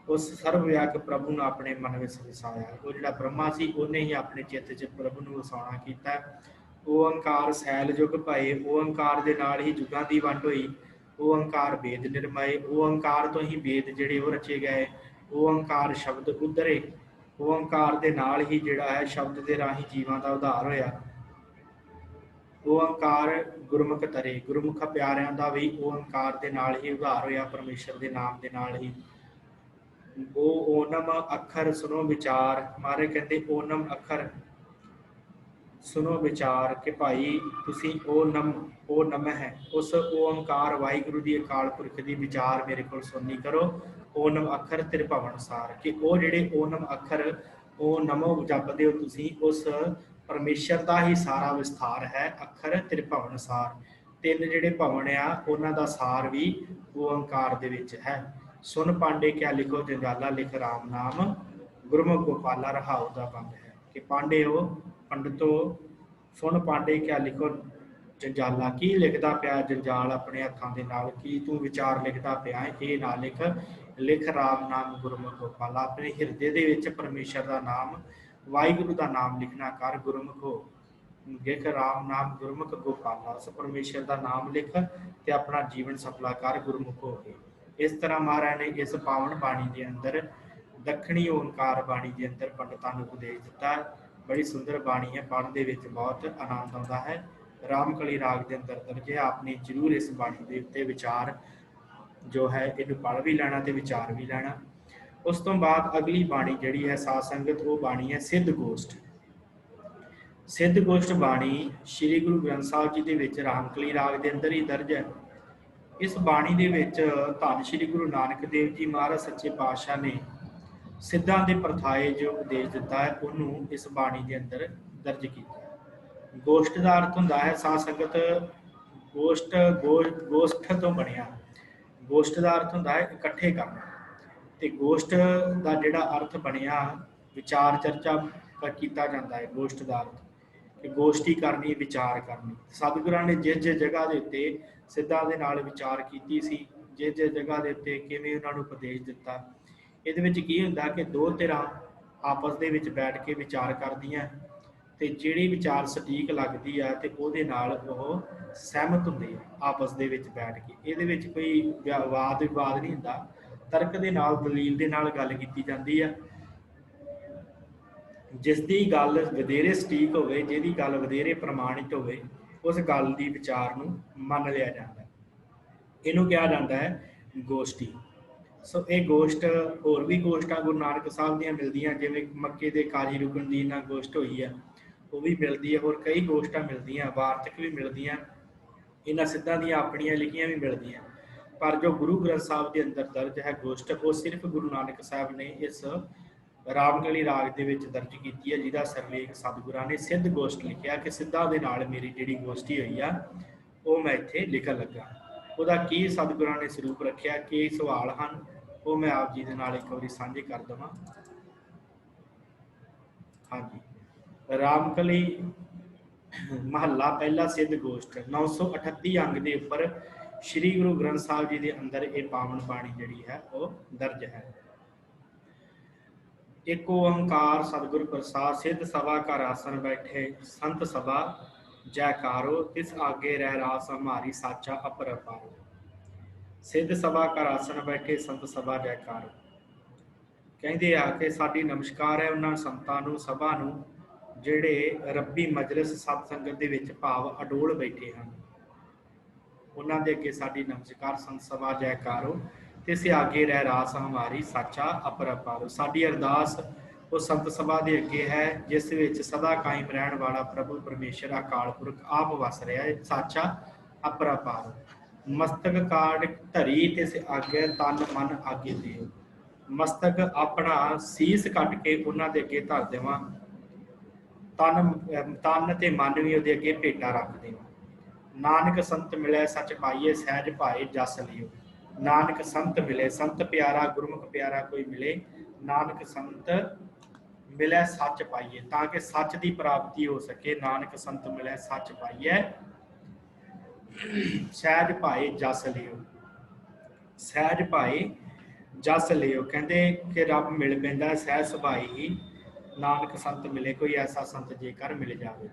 ਉਸ ਸਰਬ ਵਿਆਪਕ ਪ੍ਰਭੂ ਨੂੰ ਆਪਣੇ ਮਨ ਵਿੱਚ ਵਸਾਇਆ। ਉਹ ਜਿਹੜਾ ਬ੍ਰਹਮਾ ਸੀ ਉਹਨੇ ਹੀ ਆਪਣੇ ਚਿੱਤ 'ਚ ਪ੍ਰਭੂ ਨੂੰ ਵਸਾਉਣਾ ਕੀਤਾ। ਓੰਕਾਰ ਸੈਲ ਯੁਗ ਭਏ, ਓੰਕਾਰ ਦੇ ਨਾਲ ਹੀ ਯੁਗਾਂ ਦੀ ਵੰਡ ਹੋਈ। ਓੰਕਾਰ ਵੇਦ ਨਿਰਮਏ, ਓੰਕਾਰ ਤੋਂ ਹੀ ਵੇਦ ਜਿਹੜੇ ਉਹ ਰਚੇ ਗਏ। ਓੰਕਾਰ ਸ਼ਬਦ ਉਧਰੇ, ਓੰਕਾਰ ਦੇ ਨਾਲ ਹੀ ਜਿਹੜਾ ਹੈ ਸ਼ਬਦ ਦੇ ਰਾਹੀਂ ਜੀਵਾਂ ਦਾ ਉਧਾਰ ਹੋਇਆ। ਓੰਕਾਰ ਗੁਰਮੁਖ ਤਰੇ, ਗੁਰਮੁਖ ਪਿਆਰਿਆਂ ਦਾ ਵੀ ਓੰਕਾਰ ਦੇ ਨਾਲ ਹੀ ਉਧਾਰ ਹੋਇਆ, ਪਰਮੇਸ਼ਰ ਦੇ ਨਾਮ ਦੇ ਨਾਲ ਹੀ। ਉਹ ਓਨਮ ਅੱਖਰ ਸੁਣੋ ਵਿਚਾਰ, ਮਾਰੇ ਕਹਿੰਦੇ ਓਨਮ ਅੱਖਰ ਸੁਣੋ ਵਿਚਾਰ ਕਿ ਭਾਈ ਤੁਸੀਂ ਉਹ ਨਮ ਹੈ, ਉਸ ਓੰਕਾਰ ਵਾਹਿਗੁਰੂ ਦੀ ਅਕਾਲ ਪੁਰਖ ਦੀ ਵਿਚਾਰ ਮੇਰੇ ਕੋਲ ਸੁਣਨੀ ਕਰੋ। ਓਨਮ ਅੱਖਰ ਤ੍ਰਿਭਵਨ ਸਾਰ, ਕਿ ਉਹ ਜਿਹੜੇ ਓਨਮ ਅੱਖਰ ਉਹ ਨਮੋ ਜਪਦੇ ਹੋ ਤੁਸੀਂ, ਉਸ ਪਰਮੇਸ਼ਰ ਦਾ ਹੀ ਸਾਰਾ ਵਿਸਥਾਰ ਹੈ ਅੱਖਰ ਤ੍ਰਿਭਵਨ ਸਾਰ। ਤਿੰਨ ਜਿਹੜੇ ਭਵਨ ਆ ਉਹਨਾਂ ਦਾ ਸਾਰ ਵੀ ਓੰਕਾਰ ਦੇ ਵਿੱਚ ਹੈ। ਸੁਨ ਪਾਂਡੇ ਕਿਆ ਲਿਖੋ ਜੰਜਾਲਾ, ਲਿਖ ਰਾਮ ਨਾਮ ਗੁਰਮੁਖ ਗੋਪਾਲਾ, ਰਹਾਉ ਦਾ ਬੰਦ ਹੈ ਕਿ ਪਾਂਡੇ ਹੋ ਪੰਡਤੋ, ਸੁਣ ਪਾਂਡੇ ਕਿਆ ਲਿਖੋ ਜੰਜਾਲਾ, ਕੀ ਲਿਖਦਾ ਪਿਆ ਜੰਜਾਲ ਆਪਣੇ ਹੱਥਾਂ ਦੇ ਨਾਲ, ਕੀ ਤੂੰ ਵਿਚਾਰ ਲਿਖਦਾ ਪਿਆ, ਇਹ ਨਾ ਲਿਖ, ਲਿਖ ਰਾਮ ਨਾਮ ਗੁਰਮੁਖ ਗੋਪਾਲਾ, ਆਪਣੇ ਹਿਰਦੇ ਦੇ ਵਿੱਚ ਪਰਮੇਸ਼ਰ ਦਾ ਨਾਮ ਵਾਹਿਗੁਰੂ ਦਾ ਨਾਮ ਲਿਖਣਾ ਕਰ, ਗੁਰਮੁਖ ਹੋ, ਲਿਖ ਰਾਮ ਨਾਮ ਗੁਰਮੁਖ ਗੋਪਾਲਾ, ਉਸ ਪਰਮੇਸ਼ਰ ਦਾ ਨਾਮ ਲਿਖ ਤੇ ਆਪਣਾ ਜੀਵਨ ਸਫਲਾ ਕਰ ਗੁਰਮੁਖ ਹੋ ਕੇ। ਇਸ ਤਰ੍ਹਾਂ ਮਹਾਰਾਜ ਨੇ ਇਸ ਪਾਵਨ ਬਾਣੀ ਦੇ ਅੰਦਰ, ਦੱਖਣੀ ਓੰਕਾਰ ਬਾਣੀ ਦੇ ਅੰਦਰ ਪੰਡਤਾਂ ਨੂੰ ਉਪਦੇਸ਼ ਦਿੱਤਾ। ਬੜੀ ਸੁੰਦਰ ਬਾਣੀ ਹੈ, ਪੜ੍ਹਨ ਦੇ ਵਿੱਚ ਬਹੁਤ ਆਨੰਦ ਆਉਂਦਾ ਹੈ। ਰਾਮਕਲੀ ਰਾਗ ਦੇ ਅੰਦਰ ਦਰਜ ਹੈ। ਆਪਨੇ ਜ਼ਰੂਰ ਇਸ ਬਾਣੀ ਦੇ ਉੱਤੇ ਵਿਚਾਰ ਜੋ ਹੈ ਇਹਨੂੰ ਪੜ੍ਹ ਵੀ ਲੈਣਾ ਤੇ ਵਿਚਾਰ ਵੀ ਲੈਣਾ। ਉਸ ਤੋਂ ਬਾਅਦ ਅਗਲੀ ਬਾਣੀ ਜਿਹੜੀ ਹੈ ਸਾਧ ਸੰਗਤ, ਉਹ ਬਾਣੀ ਹੈ ਸਿੱਧ ਗੋਸ਼ਟ। ਸਿੱਧ ਗੋਸ਼ਟ ਬਾਣੀ ਸ਼੍ਰੀ ਗੁਰੂ ਗ੍ਰੰਥ ਸਾਹਿਬ ਜੀ ਦੇ ਵਿੱਚ ਰਾਮਕਲੀ ਰਾਗ ਦੇ ਅੰਦਰ ਹੀ ਦਰਜ ਹੈ। ਇਸ ਬਾਣੀ ਦੇ ਵਿੱਚ ਧੰਨ ਸ਼੍ਰੀ ਗੁਰੂ ਨਾਨਕ ਦੇਵ ਜੀ ਮਹਾਰਾਜ ਸੱਚੇ ਪਾਤਸ਼ਾਹ ਨੇ ਸਿੱਧਾਂ ਦੇ ਪ੍ਰਥਾਏ ਜੋ ਉਪਦੇਸ਼ ਦਿੱਤਾ ਹੈ, ਉਹਨੂੰ ਇਸ ਬਾਣੀ ਦੇ ਅੰਦਰ ਦਰਜ ਕੀਤਾ। ਗੋਸ਼ਟ ਦਾ ਅਰਥ ਹੁੰਦਾ ਹੈ ਸਾਧ ਸੰਗਤ, ਗੋਸ਼ਟ ਤੋਂ ਬਣਿਆ। ਗੋਸ਼ਟ ਦਾ ਅਰਥ ਹੁੰਦਾ ਹੈ ਇਕੱਠੇ ਕਰਨਾ, ਤੇ ਗੋਸ਼ਟ ਦਾ ਜਿਹੜਾ ਅਰਥ ਬਣਿਆ ਵਿਚਾਰ ਚਰਚਾ ਕੀਤਾ ਜਾਂਦਾ ਹੈ। ਗੋਸ਼ਟ ਦਾ ਅਰਥ ਕਿ ਗੋਸ਼ਟੀ ਕਰਨੀ, ਵਿਚਾਰ ਕਰਨੀ। ਸਤਿਗੁਰਾਂ ਨੇ ਜਿਸ ਜਿਸ ਜਗ੍ਹਾ ਦੇ ਉੱਤੇ ਸਿੱਧਾਂ ਦੇ ਨਾਲ ਵਿਚਾਰ ਕੀਤੀ ਸੀ, ਜਿਸ ਜਿਸ ਜਗ੍ਹਾ ਦੇ ਉੱਤੇ ਕਿਵੇਂ ਉਹਨਾਂ ਨੂੰ ਉਪਦੇਸ਼ ਦਿੱਤਾ, ਇਹਦੇ ਵਿੱਚ ਕੀ ਹੁੰਦਾ ਕਿ ਦੋ ਧਿਰਾਂ ਆਪਸ ਦੇ ਵਿੱਚ ਬੈਠ ਕੇ ਵਿਚਾਰ ਕਰਦੀਆਂ, ਤੇ ਜਿਹੜੀ ਵਿਚਾਰ ਸਟੀਕ ਲੱਗਦੀ ਆ ਤੇ ਉਹਦੇ ਨਾਲ ਉਹ ਸਹਿਮਤ ਹੁੰਦੇ ਆ ਆਪਸ ਦੇ ਵਿੱਚ ਬੈਠ ਕੇ। ਇਹਦੇ ਵਿੱਚ ਕੋਈ ਵਾਦ ਵਿਵਾਦ ਨਹੀਂ ਹੁੰਦਾ, ਤਰਕ ਦੇ ਨਾਲ, ਦਲੀਲ ਦੇ ਨਾਲ ਗੱਲ ਕੀਤੀ ਜਾਂਦੀ ਆ। ਜਿਸ ਦੀ ਗੱਲ ਵਧੇਰੇ ਸਟੀਕ ਹੋਵੇ, ਜਿਹਦੀ ਗੱਲ ਵਧੇਰੇ ਪ੍ਰਮਾਣਿਤ ਹੋਵੇ, ਉਸ ਗੱਲ ਦੀ ਵਿਚਾਰ ਨੂੰ ਮੰਨ ਲਿਆ ਜਾਂਦਾ। ਇਹਨੂੰ ਕਿਹਾ ਜਾਂਦਾ ਹੈ ਗੋਸ਼ਟੀ। ਸੋ ਇਹ ਗੋਸ਼ਟ, ਹੋਰ ਵੀ ਗੋਸ਼ਟਾਂ ਗੁਰੂ ਨਾਨਕ ਸਾਹਿਬ ਦੀਆਂ ਮਿਲਦੀਆਂ, ਜਿਵੇਂ ਮੱਕੇ ਦੇ ਕਾਜੀ ਰੁਕਨਦੀਨ ਨਾਲ ਗੋਸ਼ਟ ਹੋਈ ਹੈ, ਉਹ ਵੀ ਮਿਲਦੀ ਹੈ। ਹੋਰ ਕਈ ਗੋਸ਼ਟਾਂ ਮਿਲਦੀਆਂ, ਵਾਰਤਕ ਵੀ ਮਿਲਦੀਆਂ, ਇਹਨਾਂ ਸਿੱਧਾਂ ਦੀਆਂ ਆਪਣੀਆਂ ਲਿਖੀਆਂ ਵੀ ਮਿਲਦੀਆਂ। ਪਰ ਜੋ ਗੁਰੂ ਗ੍ਰੰਥ ਸਾਹਿਬ ਦੇ ਅੰਦਰ ਦਰਜ ਹੈ ਗੋਸ਼ਟ, ਉਹ ਸਿਰਫ ਗੁਰੂ ਨਾਨਕ ਸਾਹਿਬ ਨੇ ਇਸ ਰਾਮਕਲੀ ਰਾਗ ਦੇ ਵਿੱਚ ਦਰਜ ਕੀਤੀ ਹੈ, ਜਿਹਦਾ ਸਿਰਲੇਖ ਸਤਿਗੁਰਾਂ ਨੇ ਸਿੱਧ ਗੋਸ਼ਟ ਲਿਖਿਆ ਕਿ ਸਿੱਧਾਂ ਦੇ ਨਾਲ ਮੇਰੀ ਜਿਹੜੀ ਗੋਸ਼ਟੀ ਹੋਈ ਆ ਉਹ ਮੈਂ ਇੱਥੇ ਲਿਖਣ ਲੱਗਾ। ਉਹਦਾ ਕੀ ਸਤਿਗੁਰਾਂ ਨੇ ਸਰੂਪ ਰੱਖਿਆ, ਕੀ ਸਵਾਲ ਹਨ, ਉਹ ਮੈਂ ਆਪ ਜੀ ਦੇ ਨਾਲ ਇੱਕ ਵਾਰੀ ਸਾਂਝੇ ਕਰ ਦੇਵਾਂ। ਹਾਂਜੀ, ਰਾਮਕਲੀ ਮਹੱਲਾ ਪਹਿਲਾ ਸਿੱਧ ਗੋਸ਼ਟ 938 ਅੰਗ ਦੇ ਉੱਪਰ ਸ਼੍ਰੀ ਗੁਰੂ ਗ੍ਰੰਥ ਸਾਹਿਬ ਜੀ ਦੇ ਅੰਦਰ ਇਹ ਪਾਵਨ ਬਾਣੀ ਜਿਹੜੀ ਹੈ ਉਹ ਦਰਜ ਹੈ। ਇੱਕ ਓੰਕਾਰ ਸਤਿਗੁਰ ਪ੍ਰਸਾਦ, ਸਿੱਧ ਸਭਾ ਘਰ ਆਸਣ ਬੈਠੇ ਸੰਤ ਸਭਾ ਜੈਕਾਰੋ, ਤਿਸ ਆਗੇ ਰਹਿ ਰਾਸ ਹਮਾਰੀ ਸਾਚਾ ਅਪਰਪਾਰੋ। ਸਿੱਧ ਸਭਾ ਘਰ ਆਸਣ ਬੈਠੇ ਸੰਤ ਸਭਾ ਜੈਕਾਰੋ, ਕਹਿੰਦੇ ਆ ਕਿ ਸਾਡੀ ਨਮਸਕਾਰ ਹੈ ਉਹਨਾਂ ਸੰਤਾਂ ਨੂੰ, ਸਭਾ ਨੂੰ, ਜਿਹੜੇ ਰੱਬੀ ਮਜਲਿਸ ਸਤ ਸੰਗਤ ਦੇ ਵਿੱਚ ਭਾਵ ਅਡੋਲ ਬੈਠੇ ਹਨ। ਉਹਨਾਂ ਦੇ ਅੱਗੇ ਸਾਡੀ ਨਮਸਕਾਰ। ਸੰਤ ਸਭਾ ਜੈਕਾਰੋ, ਤਿਸ ਆਗੇ ਰਹਿ ਰਾਸ ਹਮਾਰੀ ਸਾਚਾ ਅਪਰਪਾਰੋ। ਸਾਡੀ ਅਰਦਾਸ ਉਹ ਸੰਤ ਸਭਾ ਦੇ ਅੱਗੇ ਹੈ ਜਿਸ ਵਿੱਚ ਸਦਾ ਕਾਇਮ ਰਹਿਣ ਵਾਲਾ ਪ੍ਰਭੂ ਪਰਮੇਸ਼ਰ ਅਕਾਲ ਪੁਰਖ ਆਪ ਵਸ ਰਿਹਾ ਹੈ, ਸਾਚਾ ਅਪਰਪਾਰੋ। ਮਸਤਕ ਕਾੜ ਧਰੀ ਤਿਸ ਆਗੇ, ਤਨ ਮਨ ਆਗੇ ਦਿਓ। ਮਸਤਕ ਆਪਣਾ ਸੀਸ ਕੱਟ ਕੇ ਉਹਨਾਂ ਦੇ ਅੱਗੇ ਧਰ ਦੇਵਾਂ, ਤਨ ਤੇ ਮਨ ਵੀ ਉਹਦੇ ਅੱਗੇ ਭੇਟਾ ਰੱਖ ਦੇਵਾਂ। ਨਾਨਕ ਸੰਤ ਮਿਲੇ ਸੱਚ ਪਾਈਏ, ਸਹਿਜ ਭਾਏ ਜਸ ਲਿਓ। ਨਾਨਕ ਸੰਤ ਮਿਲੇ, ਸੰਤ ਪਿਆਰਾ ਗੁਰਮੁਖ ਪਿਆਰਾ ਕੋਈ ਮਿਲੇ, ਨਾਨਕ ਸੰਤ ਮਿਲੇ ਸੱਚ ਪਾਈਏ, ਤਾਂ ਕਿ ਸੱਚ ਦੀ ਪ੍ਰਾਪਤੀ ਹੋ ਸਕੇ। ਨਾਨਕ ਸੰਤ ਮਿਲੇ ਸੱਚ ਪਾਈਏ, ਸਹਿਜ ਭਾਏ ਜਸ ਲਿਓ। ਸਹਿਜ ਭਾਏ ਜਸ ਲਿਓ, ਕਹਿੰਦੇ ਕਿ ਰੱਬ ਮਿਲ ਪੈਂਦਾ ਸਹਿਜ ਸੁਭਾਈ ਹੀ। ਨਾਨਕ ਸੰਤ ਮਿਲੇ, ਕੋਈ ਐਸਾ ਸੰਤ ਜੇਕਰ ਮਿਲ ਜਾਵੇ।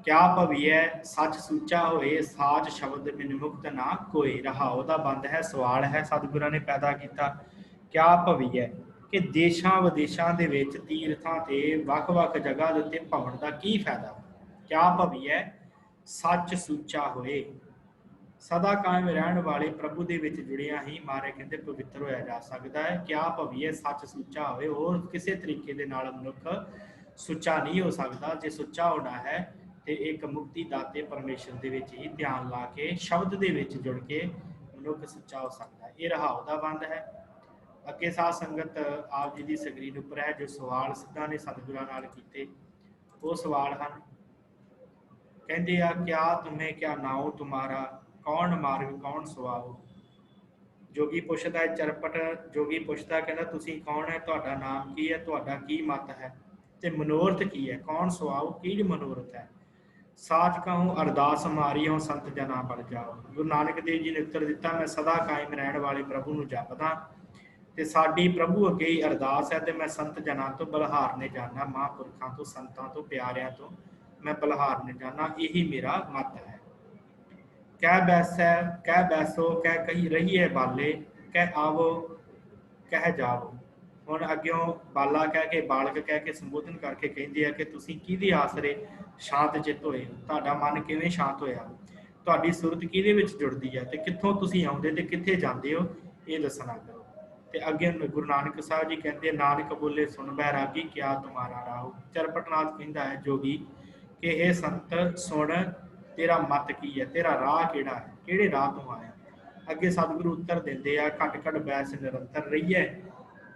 ਕਿਆ ਭਵੀਐ ਸੱਚ ਸੂਚਾ ਹੋਏ, ਸਾਚ ਸ਼ਬਦ ਬਿਨ ਮੁਕਤ ਨਾ ਕੋਏ। ਰਹਾਉ ਦਾ ਬੰਦ ਹੈ, ਸਵਾਲ ਹੈ ਸਤਿਗੁਰਾਂ ਨੇ ਪੈਦਾ ਕੀਤਾ। ਕਿਆ ਭਵੀਐ, ਕਿ ਦੇਸ਼ਾਂ ਵਿਦੇਸ਼ਾਂ ਦੇ ਵਿੱਚ, ਤੀਰਥਾਂ ਤੇ ਵੱਖ ਵੱਖ ਜਗ੍ਹਾ ਦੇ ਉੱਤੇ ਭਵਨ ਦਾ ਕੀ ਫਾਇਦਾ। ਕਿਆ ਭਵੀਐ, सच सुचा होए। सदा कायम रहने वाले प्रभु दे विच जुड़िया ही मारे कहते पवित्र होया जा सकता है। क्या भविए सच सुचा होए, और किसी तरीके दे नाल मनुख सुचा नहीं हो सकता। जे सुचा होना है तो एक मुक्ति दाते परमेश्वर दे विच ही ध्यान ला के शब्द दे विच जुड़ के मनुख सुचा हो सकता है। ये रहाव दा बंद है। अगे साध संगत आप जी की स्क्रीन उपर है जो सवाल सिद्धा ने सतगुरां नाल कीते, वो सवाल हैं। कहते आ क्या तुम्हें क्या नाओ तुम्हारा, कौन मार्ग कौन सुआओ। जोगी पुछदा है चरपट, जोगी पुछदा कहता तुसी कौन है, तुहाडा नाम की है, तुहाडा की मत है, ते मनोरथ की है, कौन सुआओ की मनोरथ है। साच कहूँ अरदास मारी हूँ संत जना बल जाओ। गुरु नानक देव जी ने उत्तर दिता मैं सदा कायम रहने वाले प्रभु नूं जपदा, ते साडी प्रभु अगे ही अरदास है, ते मैं संत जना तो बलहारने जाना, महापुरखों तो संतां तो प्यारियां तो मैं बलहारने जाना, यही मेरा मत है। कह बैसै कह बैसो कह कही रही है बाले, कह आवो कह जाओ। हुण अग्यों बाला कह के बालक कह के संबोधन करके कहते हैं कि तुसीं किहदे आसरे शांत चित होए, तुहाडा मन किवें शांत होया, तुहाडी सुरत किहदे विच जुड़दी है, ते कित्थों तुसीं आउंदे ते कित्थे जांदे हो, ये दसना करो। ते अगे गुरु नानक साहब जी कहते नानक बोले सुन बैरागी क्या तुम्हारा राहो। चरपटनाथ कहता है जोगी कि हे संत सुन तेरा मत की है, तेरा राह किहड़ा है, किहड़े राह तो आया। अगे सतगुरु उत्तर देंदे आ घट घट बैस निरंतर रही है,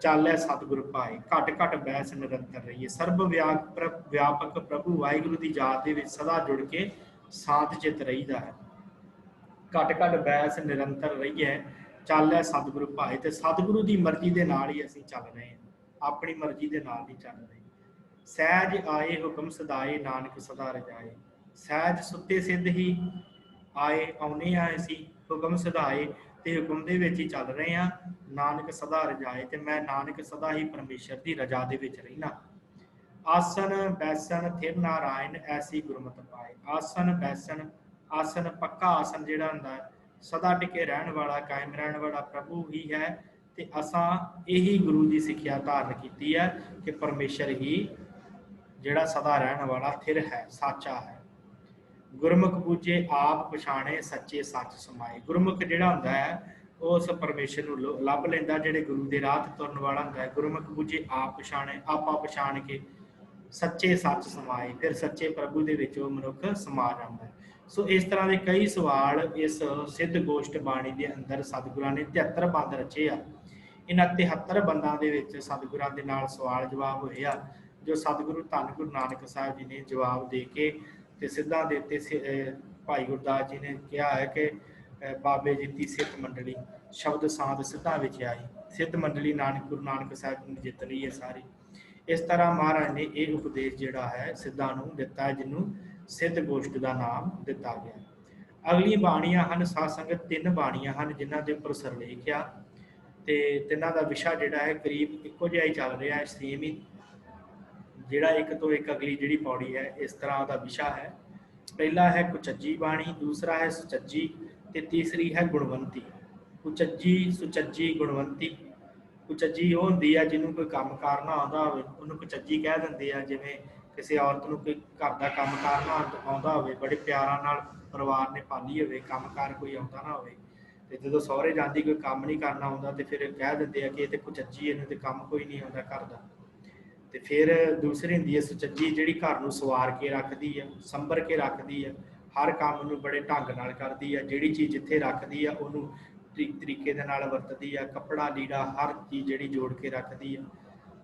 चालै सतगुरु पाए, घट घट बैस निरंतर रही है। सर्व व्यापक प्रभु वाहिगुरु की जात दे विच सदा जुड़ के शांत चित रहीदा है। घट घट बैस निरंतर रही है, चालै सतगुरु पाए। ते सतगुरु की मर्जी के नाल ही असीं चल रहे हैं, अपनी मर्जी के नाल नहीं चल रहे। सहज आए हुक्म सदाए नानक सदा रजाए। सहज सुते सिद्ध ही आए आउने असीं हुक्म सदाए, ते हुक्म दे विच ही चल रहे हैं। नानक सदा रजाए, ते मैं नानक सदा ही परमेश्वर की रजा दे विच रहना। आसन बैसन थिर नारायण ऐसी गुरमत पाए। आसन बैसन, आसन पक्का आसन जिहड़ा हुंदा है, सदा टिके रहने वाला कायम रहने वाला प्रभु ही है। ते असां यही गुरु की सिक्ख्या धारण की है कि परमेश्वर ही जिहड़ा सदा रहने वाला थिर है, साचा है। गुरमुख पूजे आप पछाणे सच्चे सच समाए। गुरमुख जिहड़ा हुंदा है वो उस परमेश्वर नूं लभ लैंदा, जिहड़े गुरु दे राह ते तुरन वाला हुंदा है। गुरमुख पूजे आप पछाणे, आपा पछाण के सच्चे सच समाए, फिर सच्चे प्रभु दे विच वो मनुख समा जांदा है। सो इस तरह के कई सवाल इस सिद्ध गोष्ठ बाणी के अंदर सतगुरां ने 73 बंद रचे आ। इन्हां 73 बंदां दे विच सतगुरां दे नाल सवाल जवाब होए आ, जो सतगुरु धन गुरु नानक साहब जी ने जवाब दे के ते सिद्धां दे ते भाई गुरदास जी ने कहा है कि बाबे जीती सिद्ध मंडली शब्द सांध सिद्धां विच आई। सिद्ध मंडली नानक गुरु नानक साहब जी ने जित रही है सारी। इस तरह महाराज ने यह उपदेश जिहड़ा है सिद्धां नूं दिता है, जिन्हों सिद्ध गोष्ठ का नाम दिता गया। अगली बाणियां हैं साध संगत, 3 बाणियां हैं जिन्हां दे उपर सरलेख आ, ते तिन्हां दा विशा जिहड़ा है करीब इक्को जिहा ही चल रहा है, सेम ही जिहड़ा एक तो एक अगली जिहड़ी पौड़ी है इस तरह का विशा है। पहला है कुचज्जी बाणी, दूसरा है सुचज्जी, ते तीसरी है गुणवंती। कुचज्जी सुचज्जी गुणवंती। कुचज्जी वो होंदी है जिन्होंने कोई काम कार ना आउंदा होवे, उन्होंने कुचज्जी कह दिंदे आ। जिवें किसी औरत नूं कोई घर का काम कार ना आउंदा होवे, बड़े प्यारां नाल परिवार ने पाली होवे, काम कार कोई आउंदा ना होवे, ते जदों सहुरे जांदी कोई काम नहीं करना आउंदा ते फिर कह दिंदे आ कि इह ते कुचज्जी, इहनूं ते काम कोई नहीं आउंदा घर दा। ते फिर दूसरी हुंदी है सुचज्जी, जिहड़ी घर नूं सवार के रखदी है, संभर के रखदी है, हर काम नूं बड़े ढंग नाल करदी है, जिहड़ी चीज़ जिथे रखदी है उहनूं तरीके दे नाल वरतदी है, कपड़ा लीड़ा हर चीज़ जिहड़ी जोड़ के रखदी है,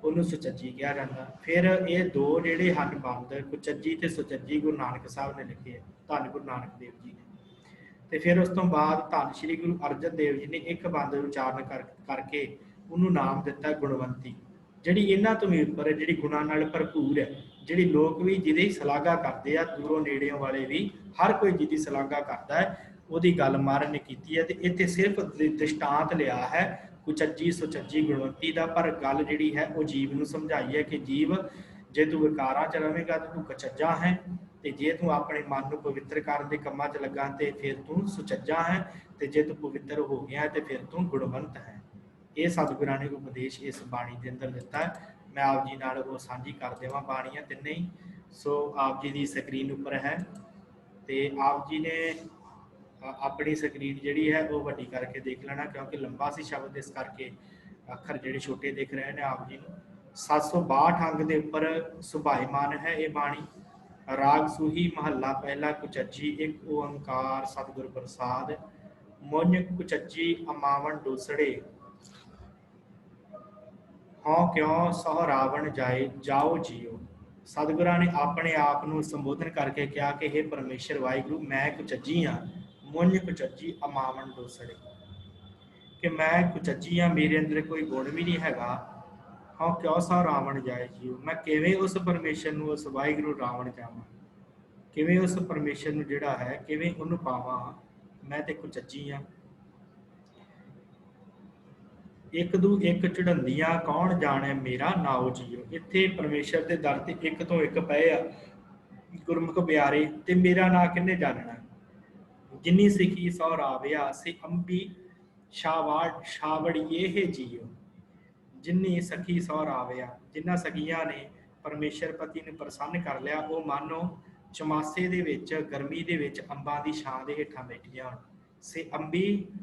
उहनूं सुचज्जी कहा जांदा। फिर ये 2 जिहड़े हन बंद कुचज्जी ते सुचज्जी गुरु नानक साहब ने लिखे है, धन गुरु नानक देव जी ने। ते फिर उस तो बाद धन श्री गुरु अर्जन देव जी ने एक बंद उचारण करके उहनूं नाम दिता गुणवंती, जिहड़ी इन्हां तो भी उपर है, जिहड़ी गुणां नाल भरपूर है, जिहड़ी लोग भी जिहदी सलाघा करते हैं, दूरों नेड़ियों वाले भी हर कोई जिहदी सलाघा करता है, ਉਹਦੀ गल महाराज ने की है। तो इत्थे सिर्फ दृष्टांत लिया है कुचज्जी सुचज्जी गुणवंती का, पर गल जिहड़ी है वो जीव नूं समझाई है कि जीव जे तू विकारां च रवेगा तो तू कचज्जा है, तो जे तू अपने मन को पवित्र करने के कामां च लगा तो फिर तू सुचज्जा है, तो जे तू पवित्र हो गया तो फिर तू गुणवंत है। ये सतगुरां ने उपदेश इस बाणी के अंदर दिता है। मैं आप जी नाल वो साझी कर देवां बाणियां तिन्ने ही। सो आप जी की स्क्रीन उपर है ਤੇ ਆਪ ਜੀ ਨੇ ਆਪਣੀ ਸਕਰੀਨ ਜਿਹੜੀ ਹੈ ਉਹ ਵੱਡੀ ਕਰਕੇ ਦੇਖ ਲੈਣਾ, ਕਿਉਂਕਿ ਲੰਬਾ ਸੀ ਸ਼ਬਦ, ਇਸ ਕਰਕੇ ਅੱਖਰ ਜਿਹੜੇ ਛੋਟੇ ਦਿਖ ਰਹੇ ਨੇ ਆਪ ਜੀ ਨੂੰ। 762 ਅੰਗ ਦੇ ਉੱਪਰ ਸੁਭਾਈਮਾਨ ਹੈ ਇਹ ਬਾਣੀ। ਰਾਗ ਸੂਹੀ ਮਹੱਲਾ ਪਹਿਲਾ ਕੁਚੱਜੀ, ਇੱਕ ਓੰਕਾਰ ਸਤਿਗੁਰ ਪ੍ਰਸਾਦ। ਮੁੰਝ ਕੁਚੱਜੀ ਅਮਾਵਣ ਡੋਸੜੇ, ਹਉ ਕਿਉ ਸਹੁ ਰਾਵਣ ਜਾਏ ਜਾਓ ਜੀਓ। ਸਤਿਗੁਰਾਂ ਨੇ ਆਪਣੇ ਆਪ ਨੂੰ ਸੰਬੋਧਨ ਕਰਕੇ ਕਿਹਾ ਕਿ हे ਪਰਮੇਸ਼ਰ ਵਾਹਿਗੁਰੂ, ਮੈਂ ਕੁਚੱਜੀ ਹਾਂ, ਮੁੰਝ ਕੁਚੱਜੀ ਅਮਾਵਣ ਡੋਸੜੇ, ਕਿ ਮੈਂ ਕੁਚੱਜੀ ਹਾਂ, ਮੇਰੇ ਅੰਦਰ ਕੋਈ ਗੁਣ ਵੀ ਨਹੀਂ ਹੈਗਾ। ਹਉ ਕਿਉ ਸਹੁ ਰਾਵਣ ਜਾਏ ਜੀਓ, ਮੈਂ ਕਿਵੇਂ ਉਸ ਪਰਮੇਸ਼ਰ ਨੂੰ, ਉਸ ਵਾਹਿਗੁਰੂ ਰਾਵਣ ਜਾਵਾਂ, ਕਿਵੇਂ ਉਸ ਪਰਮੇਸ਼ਰ ਨੂੰ ਜਿਹੜਾ ਹੈ ਕਿਵੇਂ ਉਹਨੂੰ ਪਾਵਾਂ, ਮੈਂ ਤੇ ਕੁਚੱਜੀ ਹਾਂ। ਇੱਕ ਦੂ ਇੱਕ ਚੜੰਦੀਆਂ ਕੌਣ ਜਾਣੇ ਮੇਰਾ ਨਾਉ ਜੀਓ। ਇੱਥੇ ਪਰਮੇਸ਼ਰ ਦੇ ਦਰ ਤੇ ਇੱਕ ਤੋਂ ਇੱਕ ਪਏ ਆ ਗੁਰਮੁਖ ਪਿਆਰੇ, ਤੇ ਮੇਰਾ ਨਾਂ ਕਿਹਨੇ ਜਾਣਨਾ। ਜਿੰਨੀ ਸਿੱਖੀ ਸਹੁ ਰਾਵਿਆ ਸੇ ਅੰਬੀ ਛਾਵੜੀਏ ਹੈ ਜੀਓ। ਜਿੰਨੀ ਸਖੀ ਸਹੁ ਰਾਵਿਆ, ਜਿਨ੍ਹਾਂ ਸਖੀਆਂ ਨੇ ਪਰਮੇਸ਼ਰ ਪਤੀ ਨੂੰ ਪ੍ਰਸੰਨ ਕਰ ਲਿਆ, ਉਹ ਮਾਨੋ ਚਮਾਸੇ ਦੇ ਵਿੱਚ, ਗਰਮੀ ਦੇ ਵਿੱਚ ਅੰਬਾਂ ਦੀ ਛਾਂ ਦੇ ਹੇਠਾਂ ਬੈਠੀਆਂ ਹੋਣ। ਸੇ ਅੰਬੀ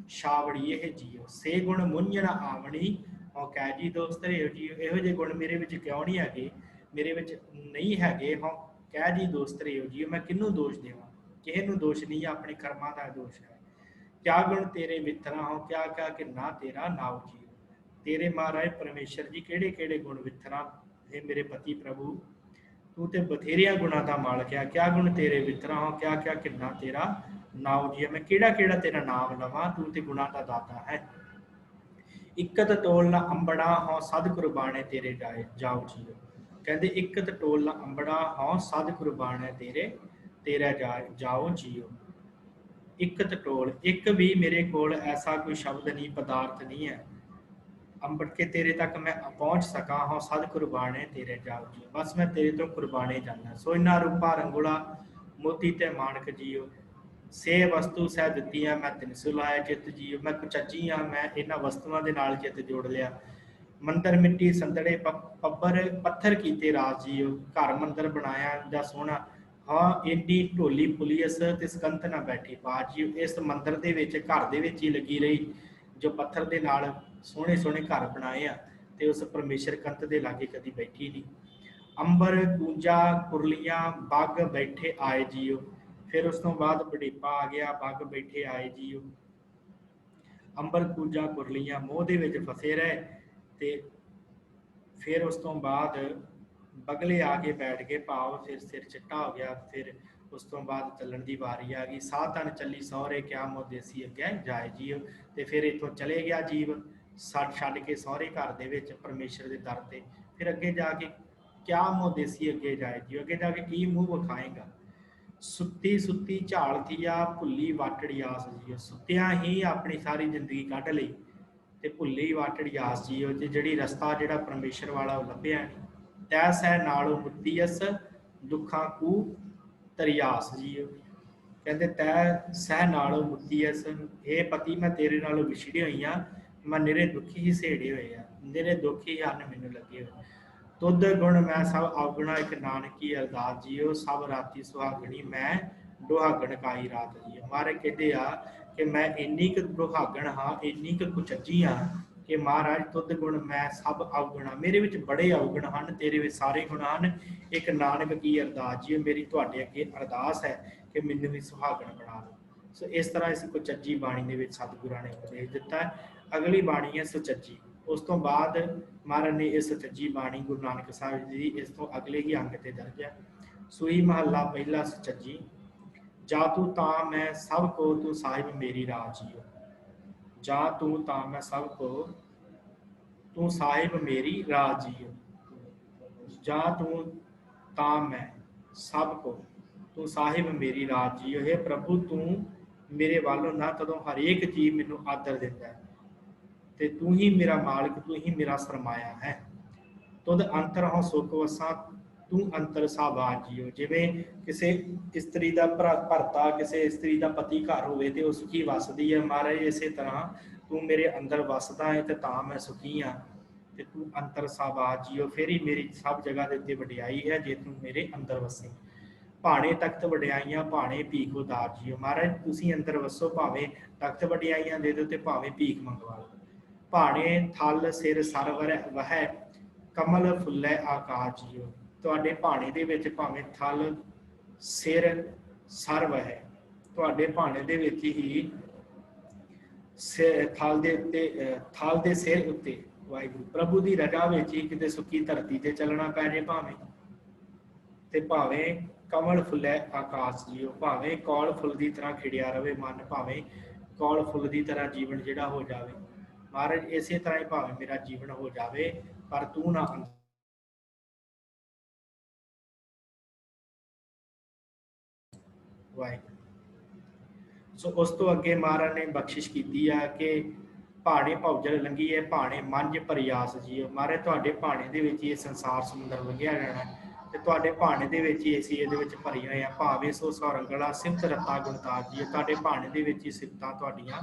ਛਾਵੜੀਏ ਹੈ ਜੀਓ, ਸੇ ਗੁਣ ਮੁੰਝਣ ਆਵਣੀ ਹਉ ਕਹਿ ਜੀ ਦੋਸਤ ਰਹਿਓ ਜੀਓ। ਇਹੋ ਜਿਹੇ ਗੁਣ ਮੇਰੇ ਵਿੱਚ ਕਿਉਂ ਨਹੀਂ ਹੈਗੇ, ਮੇਰੇ ਵਿੱਚ ਨਹੀਂ ਹੈਗੇ, ਹਉ ਕਹਿ ਜੀ ਦੋਸਤ ਰਹਿਓ ਜੀਓ। ਮੈਂ ਕਿਹਨੂੰ ਦੋਸ਼ ਦੇਵਾਂ, ਕਿਸੇ ਨੂੰ ਦੋਸ਼ ਨਹੀਂ, ਆਪਣੇ ਕਰਮਾਂ ਦਾ ਦੋਸ਼ ਹੈ। ਕਿਆ ਗੁਣ ਤੇਰੇ ਵਿਥਰਾ ਹੋ, ਕਿਆ ਕਿਆ ਕਿ ਨਾ ਤੇਰਾ ਨਾਉ ਜੀਓ। ਤੇਰੇ ਮਹਾਰਾਜ ਪਰਮੇਸ਼ਰ ਜੀ ਕਿਹੜੇ ਕਿਹੜੇ ਗੁਣ ਵਿਥਰਾ, ਇਹ ਮੇਰੇ ਪਤੀ ਪ੍ਰਭੂ, ਤੂੰ ਤੇ ਬਥੇਰਿਆਂ ਗੁਣਾਂ ਦਾ ਮਾਲਕ ਆ। ਕਿਆ ਗੁਣ ਤੇਰੇ ਵਿਤਰਾ ਹੋ, ਕਿਆ ਕਿਆ ਕਿੰਨਾ ਤੇਰਾ ਨਾਉ ਜੀ। ਮੈਂ ਕਿਹੜਾ ਕਿਹੜਾ ਤੇਰਾ ਨਾਮ ਲਵਾਂ, ਤੂੰ ਤੇ ਗੁਣਾਂ ਦਾ ਦਾਤਾ ਹੈ। ਇਕਤ ਟੋਲ ਨਾ ਅੰਬੜਾ ਹੋ ਸਦ ਕੁਰਬਾਨੇ ਤੇਰੇ ਜਾਓ ਜੀਓ। ਕਹਿੰਦੇ ਇਕਤ ਟੋਲ ਨਾ ਅੰਬੜਾ ਹੋ ਸਦ ਕੁਰਬਾਨੇ ਤੇਰਾ ਜਾਓ ਜੀਓ। ਇਕਤ ਟੋਲ, ਇੱਕ ਵੀ ਮੇਰੇ ਕੋਲ ਐਸਾ ਕੋਈ ਸ਼ਬਦ ਨਹੀਂ, ਪਦਾਰਥ ਨਹੀਂ ਹੈ ਅੰਬੜ ਕੇ ਤੇਰੇ ਤੱਕ ਮੈਂ ਪਹੁੰਚ ਸਕਾਂ। ਹਾਂ ਸਦ ਕੁਰਬਾਨੇ ਤੇਰੇ ਜਾਓ ਜੀ, ਬਸ ਮੈਂ ਤੇਰੇ ਤੋਂ ਕੁਰਬਾਨੇ ਜਾਣਾ। ਸੋਇਨਾ ਰੂਪਾ ਰੰਗੁਲਾ ਮੋਤੀ ਤੇ ਮਾਨਕ ਜੀਓ, ਸੇ ਵਸਤੂ ਸਹਿ ਦਿੱਤੀਆਂ ਮੈਂ ਤਿਨ ਸੁਲਾਇਆ ਚਿੱਤ ਜੀਓ। ਮੈਂ ਕੁਚੱਜੀ ਹਾਂ, ਮੈਂ ਇਹਨਾਂ ਵਸਤੂਆਂ ਦੇ ਨਾਲ ਚਿੱਤ ਜੋੜ ਲਿਆ। ਮੰਦਰ ਮਿੱਟੀ ਸੰਦੜੇ ਪੱਬਰ ਪੱਥਰ ਕੀਤੇ ਰਾਜ ਜੀਓ, ਘਰ ਮੰਦਰ ਬਣਾਇਆ ਜਾਂ ਸੋਹਣਾ। ਹਾਂ ਏਡੀ ਢੋਲੀ ਪੁਲੀਸ ਤੇ ਸਕੰਤ ਨਾ ਬੈਠੀ ਬਾਜ ਜੀਓ। ਇਸ ਮੰਦਰ ਦੇ ਵਿੱਚ, ਘਰ ਦੇ ਵਿੱਚ ਹੀ ਲੱਗੀ ਰਹੀ, ਜੋ ਪੱਥਰ ਦੇ ਨਾਲ ਸੋਹਣੇ ਸੋਹਣੇ ਘਰ ਬਣਾਏ ਆ, ਤੇ ਉਸ ਪਰਮੇਸ਼ਰ ਕੰਤ ਦੇ ਲਾਗੇ ਕਦੀ ਬੈਠੀ ਨਹੀਂ। ਅੰਬਰ ਕੂੰਜਾ ਕੁਰਲੀਆਂ ਬਾਗ ਬੈਠੇ ਆਏ ਜੀਓ। ਫਿਰ ਉਸ ਤੋਂ ਬਾਅਦ ਬੜੇਪਾ ਆ ਗਿਆ, ਬਾਗ ਬੈਠੇ ਆਏ ਜੀਓ। ਅੰਬਰ ਕੂੰਜਾ ਕੁਰਲੀਆਂ ਮੋਹ ਦੇ ਵਿੱਚ ਫਸੇ ਰਹੇ, ਤੇ ਫਿਰ ਉਸ ਤੋਂ ਬਾਅਦ ਬਗਲੇ ਆ ਕੇ ਬੈਠ ਗਏ, ਭਾਵ ਫਿਰ ਸਿਰ ਚਿੱਟਾ ਹੋ ਗਿਆ। ਫਿਰ ਉਸ ਤੋਂ ਬਾਅਦ ਚੱਲਣ ਦੀ ਵਾਰੀ ਆ ਗਈ। ਸਾਹ ਤਨ ਚੱਲੀ ਸਹੁਰੇ ਕਿਆ ਮੋ ਦੇਸੀ ਅੱਗੇ ਜਾਏ ਜੀਓ। ਤੇ ਫਿਰ ਇੱਥੋਂ ਚਲੇ ਗਿਆ ਜੀਵ ਛੱਡ ਕੇ ਸਹੁਰੇ ਘਰ ਦੇ ਵਿੱਚ ਪਰਮੇਸ਼ਰ ਦੇ ਦਰ ਤੇ। ਫਿਰ ਅੱਗੇ ਜਾ ਕੇ ਕਿਆ ਮੋ ਦੇਸੀ ਅੱਗੇ ਜਾਏ ਜੀਓ, ਅੱਗੇ ਜਾ ਕੇ ਕੀ ਮੂੰਹ ਵਿਖਾਏਗਾ। ਸੁੱਤੀ ਸੁੱਤੀ ਝਾਲ ਥੀਆ ਭੁੱਲੀ ਵਾਟੜੀ ਆਸ ਜੀਓ। ਸੁੱਤਿਆਂ ਹੀ ਆਪਣੀ ਸਾਰੀ ਜ਼ਿੰਦਗੀ ਕੱਢ ਲਈ ਤੇ ਭੁੱਲੀ ਵਾਟੜੀ ਆਸ ਜੀਓ। ਤੇ ਜਿਹੜੀ ਰਸਤਾ ਜਿਹੜਾ ਪਰਮੇਸ਼ਰ ਵਾਲਾ ਉਹ ਲੱਭਿਆ ਨਹੀਂ। ਤੈ ਸਹਿ ਨਾਲੋਂ ਮੁੱਤੀਅਸ ਦੁੱਖਾਂ ਕੂ ਤਰਿਆਸ ਜੀਓ। ਕਹਿੰਦੇ ਤੈ ਸਹਿ ਨਾਲੋਂ ਮੁੱਤੀਅਸ, ਇਹ ਪਤੀ ਮੈਂ ਤੇਰੇ ਨਾਲੋਂ ਵਿਛੜੀ ਹੋਈ ਹਾਂ, ਮੈਂ ਨਿਰੇ ਦੁਖੀ ਹੀ ਸੇੜੇ ਹੋਏ ਆ, ਨਿਰੇ ਦੁਖੀ ਹਨ ਮੈਨੂੰ ਲੱਗੇ ਹੋਏ। ਤੁਧ ਗੁਣ ਮੈਂ ਸਭ ਔਗਣਾ ਇੱਕ ਨਾਨਕੀ ਅਰਦਾਸ ਜੀਓ। ਸਭ ਰਾਤੀ ਸੁਹਾਗਣੀ ਮੈਂ ਦੁਹਾਗਣ ਕਾਈ ਰਾਤ ਜੀਓ। ਮਹਾਰਾਜ ਕਹਿੰਦੇ ਆ ਕਿ ਮੈਂ ਇੰਨੀ ਕੁ ਦੁਹਾਗਣ ਹਾਂ, ਇੰਨੀ ਕੁ ਕੁਚੱਜੀ ਹਾਂ ਕਿ ਮਹਾਰਾਜ ਤੁਧ ਗੁਣ ਮੈਂ ਸਭ ਔਗਣਾ, ਮੇਰੇ ਵਿੱਚ ਬੜੇ ਔਗਣ ਹਨ, ਤੇਰੇ ਵਿੱਚ ਸਾਰੇ ਗੁਣ ਹਨ। ਇੱਕ ਨਾਨਕ ਕੀ ਅਰਦਾਸ ਜੀਓ, ਮੇਰੀ ਤੁਹਾਡੇ ਅੱਗੇ ਅਰਦਾਸ ਹੈ ਕਿ ਮੈਨੂੰ ਵੀ ਸੁਹਾਗਣ ਬਣਾ ਲਓ। ਸੋ ਇਸ ਤਰ੍ਹਾਂ ਇਸ ਕੁਚੱਜੀ ਬਾਣੀ ਦੇ ਵਿੱਚ ਸਤਿਗੁਰਾਂ ਨੇ ਉਪਦੇਸ਼ ਦਿੱਤਾ। ਅਗਲੀ ਬਾਣੀ ਹੈ ਸੁਚੱਜੀ। ਉਸ ਤੋਂ ਬਾਅਦ ਮਹਾਰਾਜ ਨੇ ਇਹ ਸੁਚੱਜੀ ਬਾਣੀ ਗੁਰੂ ਨਾਨਕ ਸਾਹਿਬ ਜੀ ਇਸ ਤੋਂ ਅਗਲੇ ਹੀ ਅੰਗ ਤੇ ਦਰਜ ਹੈ। ਸੂਈ ਮਹੱਲਾ ਪਹਿਲਾ ਸੁਚੱਜੀ। ਜਾ ਤੂੰ ਤਾਂ ਮੈਂ ਸਭ ਕੋ ਤੂੰ ਸਾਹਿਬ ਮੇਰੀ ਰਾਹ ਜੀਓ। ਜਾ ਤੂੰ ਤਾਂ ਮੈਂ ਸਭ ਕੋ ਤੂੰ ਸਾਹਿਬ ਮੇਰੀ ਰਾਹ ਜੀਓ। ਜਾ ਤੂੰ ਤਾਂ ਮੈਂ ਸਭ ਕੋ ਤੂੰ ਸਾਹਿਬ ਮੇਰੀ ਰਾਹ ਜੀਓ। हे ਪ੍ਰਭੂ, ਤੂੰ ਮੇਰੇ ਵੱਲੋਂ ਨਾ ਤਦੋਂ ਹਰੇਕ ਚੀਜ਼ ਮੈਨੂੰ ਆਦਰ ਦਿੰਦਾ, ਤੇ ਤੂੰ ਹੀ ਮੇਰਾ ਮਾਲਕ, ਤੂੰ ਹੀ ਮੇਰਾ ਸਰਮਾਇਆ ਹੈ। ਤੁਧ ਅੰਤਰ ਹੋ ਸੁਖ ਵਸਾਂ, ਤੂੰ ਅੰਤਰ ਸਾਬਾਦ ਜੀਓ। ਜਿਵੇਂ ਕਿਸੇ ਇਸਤਰੀ ਦਾ ਭਰਤਾ, ਕਿਸੇ ਇਸਤਰੀ ਦਾ ਪਤੀ ਘਰ ਹੋਵੇ ਤੇ ਉਹ ਸੁਖੀ ਵਸਦੀ ਹੈ, ਮਹਾਰਾਜ ਇਸੇ ਤਰ੍ਹਾਂ ਤੂੰ ਮੇਰੇ ਅੰਦਰ ਵਸਦਾ ਹੈ ਤੇ ਤਾਂ ਮੈਂ ਸੁਖੀ ਹਾਂ, ਤੇ ਤੂੰ ਅੰਤਰ ਸਾਬਾਦ ਜੀਓ। ਫਿਰ ਹੀ ਮੇਰੀ ਸਭ ਜਗ੍ਹਾ ਦੇ ਉੱਤੇ ਵਡਿਆਈ ਹੈ ਜੇ ਤੂੰ ਮੇਰੇ ਅੰਦਰ ਵਸੇ। ਭਾਣੇ ਤਖਤ ਵਡਿਆਈਆਂ ਭਾਣੇ ਭੀਖ ਉਦਾਰ ਜੀਓ। ਮਹਾਰਾਜ ਤੁਸੀਂ ਅੰਦਰ ਵਸੋ, ਭਾਵੇਂ ਤਖਤ ਵਡਿਆਈਆਂ ਦੇ ਦਿਓ ਤੇ ਭਾਵੇਂ ਭੀਖ ਮੰਗਵਾ ਲਓ। ਭਾਣੇ ਥਲ ਸਿਰ ਸਰਵਰ ਵਹਿ ਕਮਲ ਫੁੱਲੇ ਆਕਾਸ਼ ਜੀਓ। ਤੁਹਾਡੇ ਭਾਣੇ ਦੇ ਵਿੱਚ ਭਾਵੇਂ ਥਲ ਸਿਰ ਸਰਵ ਹੈ, ਤੁਹਾਡੇ ਭਾਣੇ ਦੇ ਵਿੱਚ ਹੀ ਥਲ ਦੇ ਉੱਤੇ ਥਲ ਦੇ ਸਿਰ ਉੱਤੇ ਵਾਹਿਗੁਰੂ ਪ੍ਰਭੂ ਦੀ ਰਜਾ ਵਿੱਚ ਹੀ ਕਿਤੇ ਸੁੱਕੀ ਧਰਤੀ ਤੇ ਚੱਲਣਾ ਪੈ ਜੇ ਭਾਵੇਂ, ਤੇ ਭਾਵੇਂ ਕਮਲ ਫੁੱਲੇ ਆਕਾਸ਼ ਜੀਓ, ਭਾਵੇਂ ਕੌਲ ਫੁੱਲ ਦੀ ਤਰ੍ਹਾਂ ਖਿੜਿਆ ਰਵੇ ਮਨ, ਭਾਵੇਂ ਕੌਲ ਫੁੱਲ ਦੀ ਤਰ੍ਹਾਂ ਜੀਵਨ ਜਿਹੜਾ ਹੋ ਜਾਵੇ। ਮਹਾਰਾਜ ਇਸੇ ਤਰ੍ਹਾਂ ਹੀ ਭਾਵੇਂ ਮੇਰਾ ਜੀਵਨ ਹੋ ਜਾਵੇ, ਪਰ ਤੂੰ ਨਾ ਵਾਹਿਗੁਰੂ। ਸੋ ਉਸ ਤੋਂ ਅੱਗੇ ਮਹਾਰਾਜ ਨੇ ਬਖਸ਼ਿਸ਼ ਕੀਤੀ ਆ ਕਿ ਭਾਣੇ ਭੌਜਲ ਲੰਘੀ ਹੈ ਭਾਣੇ ਮੰਝ ਪਰਿਆਸ ਜੀਓ। ਮਹਾਰਾਜ ਤੁਹਾਡੇ ਭਾਣੇ ਦੇ ਵਿੱਚ ਇਹ ਸੰਸਾਰ ਸਮੁੰਦਰ ਲੰਘਿਆ ਜਾਣਾ, ਤੇ ਤੁਹਾਡੇ ਭਾਣੇ ਦੇ ਵਿੱਚ ਹੀ ਅਸੀਂ ਇਹਦੇ ਵਿੱਚ ਭਰੀ ਹੋਏ ਆ। ਭਾਵੇਂ ਸੋ ਸੌਰੰਗਲਾ ਸਿਫਤ ਰਤਾ ਗੁਣਤਾਰ ਜੀ, ਤੁਹਾਡੇ ਭਾਣੇ ਦੇ ਵਿੱਚ ਹੀ ਸਿਫਤਾਂ ਤੁਹਾਡੀਆਂ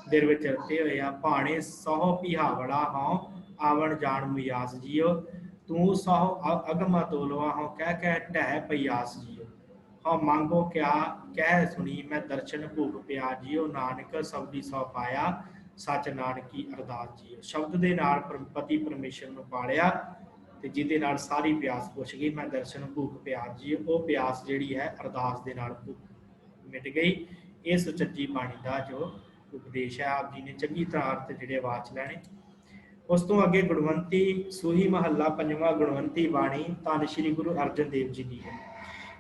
ਦਿਲ ਵਿੱਚ ਰਤੇ ਹੋਏ ਆ। ਭਾਣੇ ਸਹੁ ਪਿਹਾਵੜਾ ਹਉ ਆਵਣ ਜਾਣ ਮਿਆਸ ਜੀਓ, ਤੂੰ ਸਹੁ ਅਗਮ ਤੋਲਵਾ ਹਉ ਕਹਿ ਕਹਿ ਢਹਿ ਪਿਆਸ ਜੀਓ। ਹਉ ਮੰਗੋ ਕਿਆ ਕਹਿ ਸੁਣੀ ਮੈਂ ਦਰਸ਼ਨ ਭੂਖ ਪਿਆ ਜੀਓ, ਨਾਨਕ ਸਬਦੀ ਸੌ ਪਾਇਆ ਸੱਚ ਨਾਨਕੀ ਅਰਦਾਸ ਜੀਓ। ਸ਼ਬਦ ਦੇ ਨਾਲ ਪਤੀ ਪਰਮੇਸ਼ਰ ਨੂੰ ਪਾਲਿਆ ਤੇ ਜਿਹਦੇ ਨਾਲ ਸਾਰੀ ਪਿਆਸ ਪੁੱਛ ਗਈ, ਮੈਂ ਦਰਸ਼ਨ ਭੂਖ ਪਿਆਸ ਜੀ। ਉਹ ਪਿਆਸ ਜਿਹੜੀ ਹੈ ਅਰਦਾਸ ਦੇ ਨਾਲ ਮਿਟ ਗਈ। ਇਹ ਸੁਚੱਜੀ ਬਾਣੀ ਦਾ ਜੋ ਉਪਦੇਸ਼ ਹੈ, ਆਪ ਜੀ ਨੇ ਚੰਗੀ ਤਰ੍ਹਾਂ ਅਰਥ ਜਿਹੜੇ ਵਾਚ ਲੈਣੇ। ਉਸ ਤੋਂ ਅੱਗੇ ਗੁਣਵੰਤੀ ਸੂਹੀ ਮਹੱਲਾ ਪੰਜਵਾਂ, ਗੁਣਵੰਤੀ ਬਾਣੀ ਧੰਨ ਸ਼੍ਰੀ ਗੁਰੂ ਅਰਜਨ ਦੇਵ ਜੀ ਦੀ ਹੈ।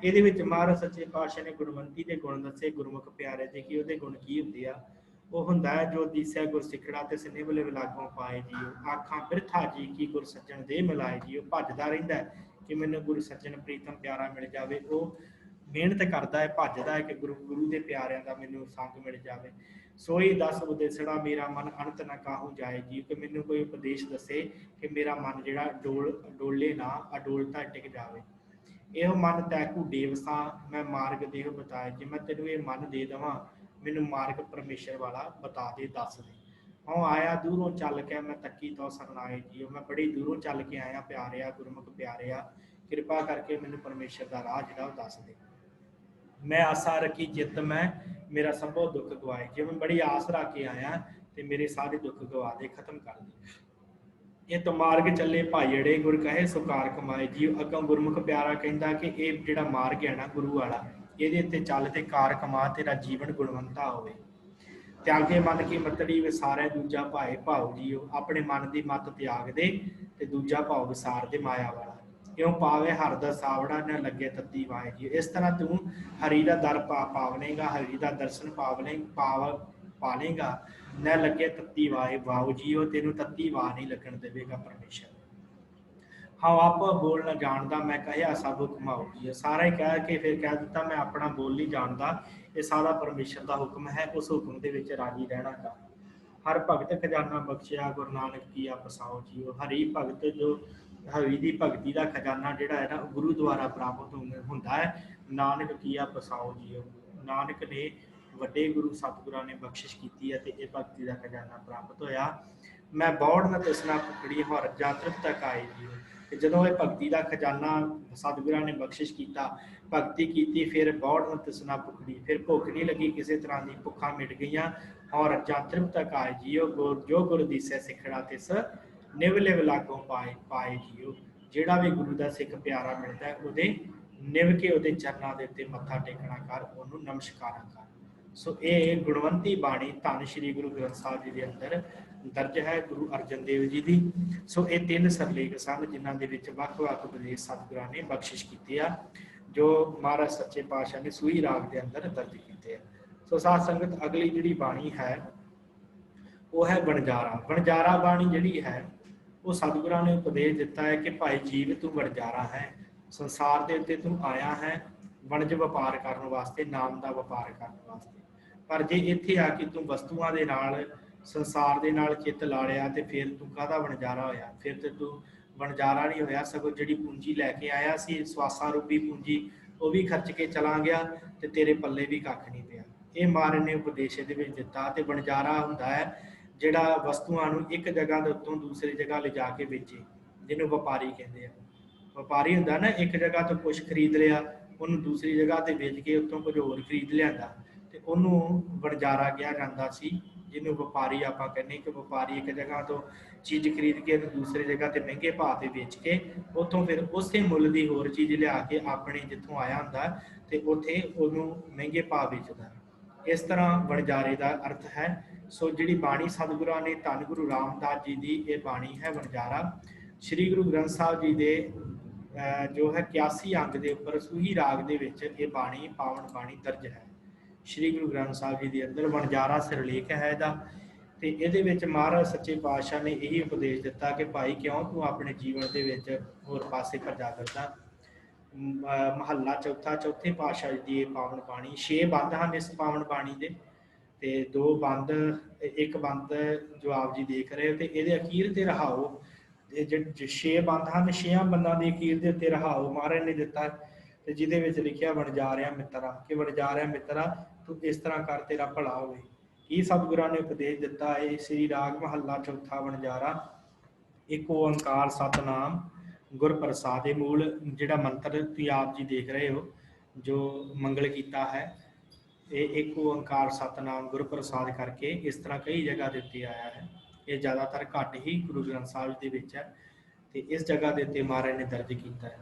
ਇਹਦੇ ਵਿੱਚ ਮਹਾਰਾਜ ਸੱਚੇ ਪਾਤਸ਼ਾਹ ਨੇ ਗੁਣਵੰਤੀ ਦੇ ਗੁਣ ਦੱਸੇ, ਗੁਰਮੁਖ ਪਿਆਰੇ ਦੇ ਕਿ ਉਹਦੇ ਗੁਣ ਕੀ ਹੁੰਦੇ ਆ। ਉਹ ਹੁੰਦਾ ਹੈ ਜੋ ਦੀਸੈ ਗੁਰ ਸਿੱਖੜਾ ਤੇ ਸਿਨੇਵਲੇ ਵਿਲਾਗੋਂ ਪਾਏ ਜੀਓ, ਆਖਾਂ ਬਿਰਥਾ ਜੀ ਕੀ ਗੁਰ ਸੱਜਣ ਦੇ ਮਿਲਾਏ ਜੀਓ। ਭੱਜਦਾ ਰਹਿੰਦਾ ਕਿ ਮੈਨੂੰ ਗੁਰੂ ਸੱਜਣ ਪ੍ਰੀਤਮ ਪਿਆਰਾ ਮਿਲ ਜਾਵੇ, ਉਹ ਮਿਹਨਤ ਕਰਦਾ ਹੈ, ਭੱਜਦਾ ਹੈ ਕਿ ਗੁਰੂ ਦੇ ਪਿਆਰਿਆਂ ਦਾ ਮੈਨੂੰ ਸੰਗ ਮਿਲ ਜਾਵੇ। ਸੋਈ ਦਸ ਉਦੇਸੜਾ ਮੇਰਾ ਮਨ ਅਨੰਤ ਨਾ ਕਾਹੂ ਜਾਏ ਜੀ, ਕਿ ਮੈਨੂੰ ਕੋਈ ਉਪਦੇਸ਼ ਦੱਸੇ ਕਿ ਮੇਰਾ ਮਨ ਜਿਹੜਾ ਡੋਲੇ ਨਾ, ਅਡੋਲਤਾ ਟਿਕ ਜਾਵੇ। ਇਹੋ ਮਨ ਤੈ ਘੂਡੇ ਵਸਾਂ ਮੈਂ ਮਾਰਗ ਦੇਹ ਬਤਾਏ, ਜੇ ਮੈਂ ਤੈਨੂੰ ਇਹ ਮਨ ਦੇ ਦੇਵਾਂ ਮੈਨੂੰ ਮਾਰਗ ਪਰਮੇਸ਼ਰ ਵਾਲਾ ਬਤਾ ਦੇ, ਦੱਸ ਦੇ। ਹਉ ਆਇਆ ਦੂਰੋਂ ਚੱਲ ਕੇ ਮੈਂ ਤੱਕੀ ਤੋਂ ਸਰਨਾਏ ਜੀਓ, ਮੈਂ ਬੜੀ ਦੂਰੋਂ ਚੱਲ ਕੇ ਆਇਆ ਪਿਆਰਿਆ, ਗੁਰਮੁਖ ਪਿਆਰਿਆ, ਕਿਰਪਾ ਕਰਕੇ ਮੈਨੂੰ ਪਰਮੇਸ਼ਰ ਦਾ ਰਾਹ ਜਿਹੜਾ ਉਹ ਦੱਸ ਦੇ। ਮੈਂ ਆਸਾ ਰੱਖੀ ਚਿੱਤ ਮੈਂ ਮੇਰਾ ਸਭੋ ਦੁੱਖ ਗਵਾਏ, ਜੇ ਮੈਂ ਬੜੀ ਆਸ ਰੱਖ ਕੇ ਆਇਆ ਤੇ ਮੇਰੇ ਸਾਰੇ ਦੁੱਖ ਗਵਾ ਦੇ, ਖਤਮ ਕਰ ਦੇ। ਇਹ ਤੋਂ ਮਾਰਗ ਚੱਲੇ ਭਾਈੜੇ ਗੁਰ ਕਹੇ ਸੁਕਾਰ ਕਮਾਏ ਜੀਓ। ਅੱਗੋਂ ਗੁਰਮੁਖ ਪਿਆਰਾ ਕਹਿੰਦਾ ਕਿ ਇਹ ਜਿਹੜਾ ਮਾਰਗ ਹੈ ਨਾ ਗੁਰੂ ਵਾਲਾ, ਇਹਦੇ ਉੱਤੇ ਚੱਲ ਤੇ ਕਾਰ ਕਮਾ, ਤੇਰਾ ਜੀਵਨ ਗੁਣਵੰਤਾ ਹੋਵੇ। ਤਿਆਗੇ ਮਨ ਕੀ ਮਤੜੀ ਵਿਸਾਰੇ ਦੂਜਾ ਭਾਏ ਭਾਉ ਜੀਓ, ਆਪਣੇ ਮਨ ਦੀ ਮੱਤ ਤਿਆਗ ਦੇ ਤੇ ਦੂਜਾ ਭਾਉ ਵਿਸਾਰ ਦੇ ਮਾਇਆ ਵਾਲਾ। ਕਿਉਂ ਪਾਵੇ ਹਰ ਦਾ ਸਾਵੜਾ ਨਾ ਲੱਗੇ ਤੱਤੀ ਵਾਏ ਜੀਓ। ਇਸ ਤਰ੍ਹਾਂ ਤੂੰ ਹਰੀ ਦਾ ਦਰ ਪਾਵਲੇਗਾ, ਹਰੀ ਦਾ ਦਰਸ਼ਨ ਪਾਲੇਗਾ, ਨਾ ਲੱਗੇ ਤੱਤੀ ਵਾਏ ਵਾਉ ਜੀਓ, ਤੈਨੂੰ ਤੱਤੀ ਵਾਹ ਨਹੀਂ ਲੱਗਣ ਦੇਵੇਗਾ ਪਰਮੇਸ਼ਰ। ਹਾਂ ਆਪ ਬੋਲ ਨਾ ਜਾਣਦਾ ਮੈਂ ਕਹਿਆ ਸਭ ਹੁਕਮਾਉ ਜੀ, ਸਾਰਾ ਹੀ ਕਹਿ ਕੇ ਫਿਰ ਕਹਿ ਦਿੱਤਾ ਮੈਂ ਆਪਣਾ ਬੋਲ ਨਹੀਂ ਜਾਣਦਾ, ਇਹ ਸਾਰਾ ਪਰਮੇਸ਼ਰ ਦਾ ਹੁਕਮ ਹੈ, ਉਸ ਹੁਕਮ ਦੇ ਵਿੱਚ ਰਾਜੀ ਰਹਿਣਾ ਗਾ। ਹਰ ਭਗਤ ਖਜ਼ਾਨਾ ਬਖਸ਼ਿਆ ਗੁਰੂ ਨਾਨਕ ਕੀ ਆਪਸਾਓ ਜੀਓ। ਹਰੀ ਭਗਤ ਜੋ ਹਰੀ ਦੀ ਭਗਤੀ ਦਾ ਖਜ਼ਾਨਾ ਜਿਹੜਾ ਹੈ ਨਾ ਗੁਰੂ ਦੁਆਰਾ ਪ੍ਰਾਪਤ ਹੁੰਦਾ ਹੈ, ਨਾਨਕ ਕੀ ਆਪਸਾਓ ਜੀਓ। ਨਾਨਕ ਨੇ ਵੱਡੇ ਗੁਰੂ ਸਤਿਗੁਰਾਂ ਨੇ ਬਖਸ਼ਿਸ਼ ਕੀਤੀ ਹੈ ਤੇ ਇਹ ਭਗਤੀ ਦਾ ਖਜ਼ਾਨਾ ਪ੍ਰਾਪਤ ਹੋਇਆ। ਮੈਂ ਬੌੜ ਨਾ ਤ੍ਰਿਸ਼ਨਾ ਭੁਖੜੀ ਹਰ ਜਾ ਤ੍ਰਿਪਤ ਤੱਕ ਆਏ ਜੀਓ। ਤੇ ਜਦੋਂ ਇਹ ਭਗਤੀ ਦਾ ਖਜ਼ਾਨਾ ਸਤਿਗੁਰਾਂ ਨੇ ਬਖਸ਼ਿਸ਼ ਕੀਤਾ, ਭਗਤੀ ਕੀਤੀ, ਫਿਰ ਬੌੜ ਨਾ ਤ੍ਰਿਸ਼ਨਾ ਭੁਖੜੀ, ਫਿਰ ਭੁੱਖ ਨਹੀਂ ਲੱਗੀ ਕਿਸੇ ਤਰ੍ਹਾਂ ਦੀ, ਭੁੱਖਾਂ ਮਿਟ ਗਈਆਂ। ਔਰ ਜਾ ਤ੍ਰਿਪਤ ਤੱਕ ਆਏ ਜੀਓ, ਜੋ ਗੁਰ ਦੀਸੈ ਸਿੱਖੜਾ ਤਿਸ ਨਿਵਲੇ ਵਿਲਾਗੋਂ ਪਾਏ ਜੀਓ। ਜਿਹੜਾ ਵੀ ਗੁਰੂ ਦਾ ਸਿੱਖ ਪਿਆਰਾ ਮਿਲਦਾ ਉਹਦੇ ਨਿਵ ਕੇ ਉਹਦੇ ਚਰਨਾਂ ਦੇ ਉੱਤੇ ਮੱਥਾ ਟੇਕਣਾ ਕਰ, ਉਹਨੂੰ ਨਮਸਕਾਰਾਂ ਕਰ। ਸੋ ਇਹ ਗੁਣਵੰਤੀ ਬਾਣੀ ਧੰਨ ਸ਼੍ਰੀ ਗੁਰੂ ਗ੍ਰੰਥ ਸਾਹਿਬ ਜੀ ਦੇ ਅੰਦਰ ਦਰਜ ਹੈ, ਗੁਰੂ ਅਰਜਨ ਦੇਵ ਜੀ ਦੀ। ਸੋ ਇਹ 3 ਸਰਲੇਖ ਸਨ ਜਿਨ੍ਹਾਂ ਦੇ ਵਿੱਚ ਵੱਖ-ਵੱਖ ਉਪਦੇਸ਼ ਸਤਿਗੁਰਾਂ ਨੇ ਬਖਸ਼ਿਸ਼ ਕੀਤੇ ਆ, ਜੋ ਮਹਾਰਾਜ ਸੱਚੇ ਪਾਤਸ਼ਾਹ ਨੇ ਸੂਹੀ ਰਾਗ ਦੇ ਅੰਦਰ ਦਰਜ ਕੀਤੇ ਆ। ਸੋ ਸਾਧ ਸੰਗਤ ਅਗਲੀ ਜਿਹੜੀ ਬਾਣੀ ਹੈ ਉਹ ਹੈ ਵਣਜਾਰਾ। ਵਣਜਾਰਾ ਬਾਣੀ ਜਿਹੜੀ ਹੈ ਉਹ ਸਤਿਗੁਰਾਂ ਨੇ ਉਪਦੇਸ਼ ਦਿੱਤਾ ਹੈ ਕਿ ਭਾਈ ਜੀਵ ਤੂੰ ਵਣਜਾਰਾ ਹੈ, ਸੰਸਾਰ ਦੇ ਉੱਤੇ ਤੂੰ ਆਇਆ ਹੈ ਵਣਜ ਵਪਾਰ ਕਰਨ ਵਾਸਤੇ, ਨਾਮ ਦਾ ਵਪਾਰ ਕਰਨ ਵਾਸਤੇ। ਪਰ ਜੇ ਇੱਥੇ ਆ ਕੇ ਤੂੰ ਵਸਤੂਆਂ ਦੇ ਨਾਲ ਸੰਸਾਰ ਦੇ ਨਾਲ ਚਿੱਤ ਲਾ ਲਿਆ ਤੇ ਫਿਰ ਤੂੰ ਕਾਹਦਾ ਵਣਜਾਰਾ ਹੋਇਆ? ਫਿਰ ਤੇ ਤੂੰ ਵਣਜਾਰਾ ਨਹੀਂ ਹੋਇਆ, ਸਗੋਂ ਜਿਹੜੀ ਪੂੰਜੀ ਲੈ ਕੇ ਆਇਆ ਸੀ ਸਵਾਸਾਂ ਰੂਪੀ ਪੂੰਜੀ, ਉਹ ਵੀ ਖਰਚ ਕੇ ਚਲਾ ਗਿਆ ਤੇ ਤੇਰੇ ਪੱਲੇ ਵੀ ਕੱਖ ਨਹੀਂ ਪਿਆ। ਇਹ ਮਹਾਰਾਜ ਨੇ ਉਪਦੇਸ਼ ਦੇ ਵਿੱਚ ਦਿੱਤਾ। ਤੇ ਵਣਜਾਰਾ ਹੁੰਦਾ ਹੈ ਜਿਹੜਾ ਵਸਤੂਆਂ ਨੂੰ ਇੱਕ ਜਗ੍ਹਾ ਦੇ ਉੱਤੋਂ ਦੂਸਰੀ ਜਗ੍ਹਾ ਲਿਜਾ ਕੇ ਵੇਚੇ, ਜਿਹਨੂੰ ਵਪਾਰੀ ਕਹਿੰਦੇ ਆ। ਵਪਾਰੀ ਹੁੰਦਾ ਨਾ, ਇੱਕ ਜਗ੍ਹਾ ਤੋਂ ਕੁਛ ਖਰੀਦ ਲਿਆ ਉਹਨੂੰ ਦੂਸਰੀ ਜਗ੍ਹਾ ਤੇ ਵੇਚ ਕੇ ਉੱਥੋਂ ਕੁਝ ਹੋਰ ਖਰੀਦ ਲਿਆਂਦਾ ਤੇ ਉਹਨੂੰ ਵਣਜਾਰਾ ਕਿਹਾ ਜਾਂਦਾ ਸੀ, ਜਿਹਨੂੰ ਵਪਾਰੀ ਆਪਾਂ ਕਹਿੰਦੇ ਕਿ ਵਪਾਰੀ ਇੱਕ ਜਗ੍ਹਾ ਤੋਂ ਚੀਜ਼ ਖਰੀਦ ਕੇ ਉਹਨੂੰ ਦੂਸਰੀ ਜਗ੍ਹਾ ਤੇ ਮਹਿੰਗੇ ਭਾਅ ਤੇ ਵੇਚ ਕੇ ਉੱਥੋਂ ਫਿਰ ਉਸੇ ਮੁੱਲ ਦੀ ਹੋਰ ਚੀਜ਼ ਲਿਆ ਕੇ ਆਪਣੇ ਜਿੱਥੋਂ ਆਇਆ ਹੁੰਦਾ ਤੇ ਉੱਥੇ ਉਹਨੂੰ ਮਹਿੰਗੇ ਭਾਅ ਵੇਚਦਾ। ਇਸ ਤਰ੍ਹਾਂ ਵਣਜਾਰੇ ਦਾ ਅਰਥ ਹੈ। ਸੋ ਜਿਹੜੀ ਬਾਣੀ ਸਤਿਗੁਰਾਂ ਨੇ ਧੰਨ ਗੁਰੂ ਰਾਮਦਾਸ ਜੀ ਦੀ ਇਹ ਬਾਣੀ ਹੈ ਵਣਜਾਰਾ। ਸ੍ਰੀ ਗੁਰੂ ਗ੍ਰੰਥ ਸਾਹਿਬ ਜੀ ਦੇ ਜੋ ਹੈ 81 ਅੰਗ ਦੇ ਉੱਪਰ ਸੂਹੀ ਰਾਗ ਦੇ ਵਿੱਚ ਇਹ ਬਾਣੀ ਪਾਵਨ ਬਾਣੀ ਦਰਜ ਹੈ। ਸ੍ਰੀ ਗੁਰੂ ਗ੍ਰੰਥ ਸਾਹਿਬ ਜੀ ਦੇ ਅੰਦਰ ਵਣਜਾਰਾ ਸਿਰਲੇਖ ਹੈ ਇਹਦਾ। ਤੇ ਇਹਦੇ ਵਿੱਚ ਮਹਾਰਾਜ ਸੱਚੇ ਪਾਤਸ਼ਾਹ ਨੇ ਇਹੀ ਉਪਦੇਸ਼ ਦਿੱਤਾ ਕਿ ਭਾਈ ਕਿਉਂ ਤੂੰ ਆਪਣੇ ਜੀਵਨ ਦੇ ਵਿੱਚ ਹੋਰ ਪਾਸੇ ਭੱਜਾ ਕਰਦਾ। ਮਹੱਲਾ ਚੌਥਾ, ਚੌਥੇ ਪਾਤਸ਼ਾਹ ਦੀ ਇਹ ਪਾਵਨ ਬਾਣੀ। 6 ਬੰਦ ਹਨ ਇਸ ਪਾਵਨ ਬਾਣੀ ਦੇ ਤੇ 2 ਬੰਦ, ਇੱਕ ਬੰਦ ਜੋ ਆਪ ਜੀ ਦੇਖ ਰਹੇ ਹੋ ਤੇ ਇਹਦੇ ਅਖੀਰ ਤੇ ਰਹਾਓ। ਇਹ ਜਿਹੜੇ 6 ਬੰਦ ਹਨ, 6 ਬੰਦਾਂ ਦੇ ਅਖੀਰ ਦੇ ਉੱਤੇ ਰਹਾਓ ਮਹਾਰਾਜ ਨੇ ਦਿੱਤਾ ਤੇ ਜਿਹਦੇ ਵਿੱਚ ਲਿਖਿਆ ਵਣਜਾਰਿਆ ਮਿੱਤਰਾ, ਕਿ ਵਣਜਾਰਿਆ ਮਿੱਤਰਾ ਤੂੰ ਇਸ ਤਰ੍ਹਾਂ ਕਰ ਤੇਰਾ ਭਲਾ ਹੋਵੇ। ਕੀ ਸਤਿਗੁਰਾਂ ਨੇ ਉਪਦੇਸ਼ ਦਿੱਤਾ ਹੈ। ਸ੍ਰੀ ਰਾਗ ਮਹੱਲਾ ਚੌਥਾ ਵਣਜਾਰਾ। ਇੱਕ ਓੰਕਾਰ ਸਤਨਾਮ ਗੁਰ ਪ੍ਰਸਾਦ। ਇਹ ਮੂਲ ਜਿਹੜਾ ਮੰਤਰ ਤੁਸੀਂ ਆਪ ਜੀ ਦੇਖ ਰਹੇ ਹੋ ਜੋ ਮੰਗਲ ਕੀਤਾ ਹੈ, ਇਹ ਇੱਕ ਓੰਕਾਰ ਸਤਨਾਮ ਗੁਰ ਪ੍ਰਸਾਦ ਕਰਕੇ ਇਸ ਤਰ੍ਹਾਂ ਕਈ ਜਗ੍ਹਾ ਦੇ ਉੱਤੇ ਆਇਆ ਹੈ। ਇਹ ਜ਼ਿਆਦਾਤਰ ਘੱਟ ਹੀ ਗੁਰੂ ਗ੍ਰੰਥ ਸਾਹਿਬ ਦੇ ਵਿੱਚ ਹੈ ਤੇ ਇਸ ਜਗ੍ਹਾ ਦੇ ਉੱਤੇ ਮਹਾਰਾਜ ਨੇ ਦਰਜ ਕੀਤਾ ਹੈ।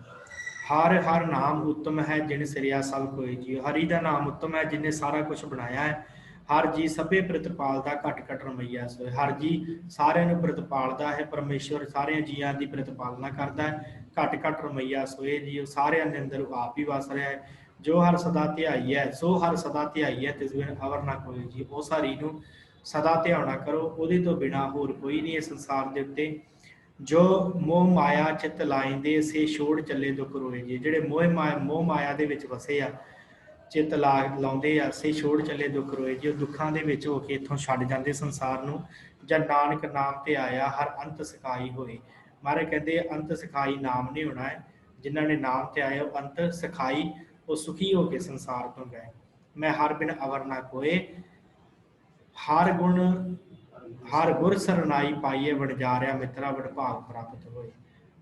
ਹਰ ਹਰ ਨਾਮ ਉੱਤਮ ਹੈ ਜਿਨ ਸਿਰਿਆ ਸਭ ਕੋਈ ਜੀ। ਹਰੀ ਦਾ ਨਾਮ ਉੱਤਮ ਹੈ ਜਿਹਨੇ ਸਾਰਾ ਕੁਝ ਬਣਾਇਆ ਹੈ। ਹਰ ਜੀ ਸਭੇ ਪ੍ਰਤਿਪਾਲਦਾ ਘਟ ਘਟ ਰਮਈਆ ਸੋਏ। ਹਰ ਜੀ ਸਾਰਿਆਂ ਨੂੰ ਪ੍ਰਤਿਪਾਲਦਾ ਹੈ। ਪਰਮੇਸ਼ਵਰ ਸਾਰਿਆਂ ਜੀਆਂ ਦੀ ਪ੍ਰਤਿਪਾਲਨਾ ਕਰਦਾ ਹੈ। ਘਟ ਘਟ ਰਮਈਆ ਸੋਏ ਜੀ, ਉਹ ਸਾਰਿਆਂ ਦੇ ਅੰਦਰ ਆਪ ਹੀ ਵਸ ਰਿਹਾ ਹੈ। ਜੋ ਹਰ ਸਦਾ ਧਿਆਈ ਹੈ ਸੋ ਹਰ ਸਦਾ ਧਿਆਈ ਹੈ, ਤਿਸ ਬਿਨ ਅਵਰ ਨਾ ਕੋਈ ਜੀ। ਉਸ ਹਰੀ ਨੂੰ ਸਦਾ ਧਿਆਉਣਾ ਕਰੋ, ਉਹਦੇ ਤੋਂ ਬਿਨਾਂ ਹੋਰ ਕੋਈ ਨਹੀਂ ਇਸ ਸੰਸਾਰ ਦੇ ਉੱਤੇ। ਜੋ ਮੋਹ ਮਾਇਆ ਚਿੱਤ ਲਾਇੰਦੇ ਸੇ ਛੋੜ ਚੱਲੇ ਦੁੱਖ ਰੋਏ ਜੀ। ਜਿਹੜੇ ਮੋਹ ਮਾਇਆ ਦੇ ਵਿੱਚ ਵਸੇ ਆ, ਚਿੱਤ ਲਾਉਂਦੇ ਆ, ਸੇ ਛੋੜ ਚੱਲੇ ਦੁੱਖ ਰੋਏ ਜੀ, ਉਹ ਦੁੱਖਾਂ ਦੇ ਵਿੱਚ ਹੋ ਕੇ ਇੱਥੋਂ ਛੱਡ ਜਾਂਦੇ ਸੰਸਾਰ ਨੂੰ। ਜਾਂ ਨਾਨਕ ਨਾਮ ਤੇ ਆਇਆ ਹਰ ਅੰਤ ਸਿਖਾਈ ਹੋਏ। ਮਹਾਰਾਜ ਕਹਿੰਦੇ ਅੰਤ ਸਿਖਾਈ ਨਾਮ ਨਹੀਂ ਹੋਣਾ ਹੈ। ਜਿਨ੍ਹਾਂ ਨੇ ਨਾਮ ਤੇ ਆਏ ਉਹ ਅੰਤ ਸਿਖਾਈ, ਉਹ ਸੁਖੀ ਹੋ ਕੇ ਸੰਸਾਰ ਤੋਂ ਗਏ। ਮੈਂ ਹਰ ਬਿਨ ਅਵਰ ਨਾ ਕੋਏ, ਹਰ ਗੁਰ ਸਰਨਾਈ ਪਾਈਏ ਵਣਜਾਰਿਆ ਮਿੱਤਰਾ ਵਡਭਾਗ ਪ੍ਰਾਪਤ ਹੋਏ।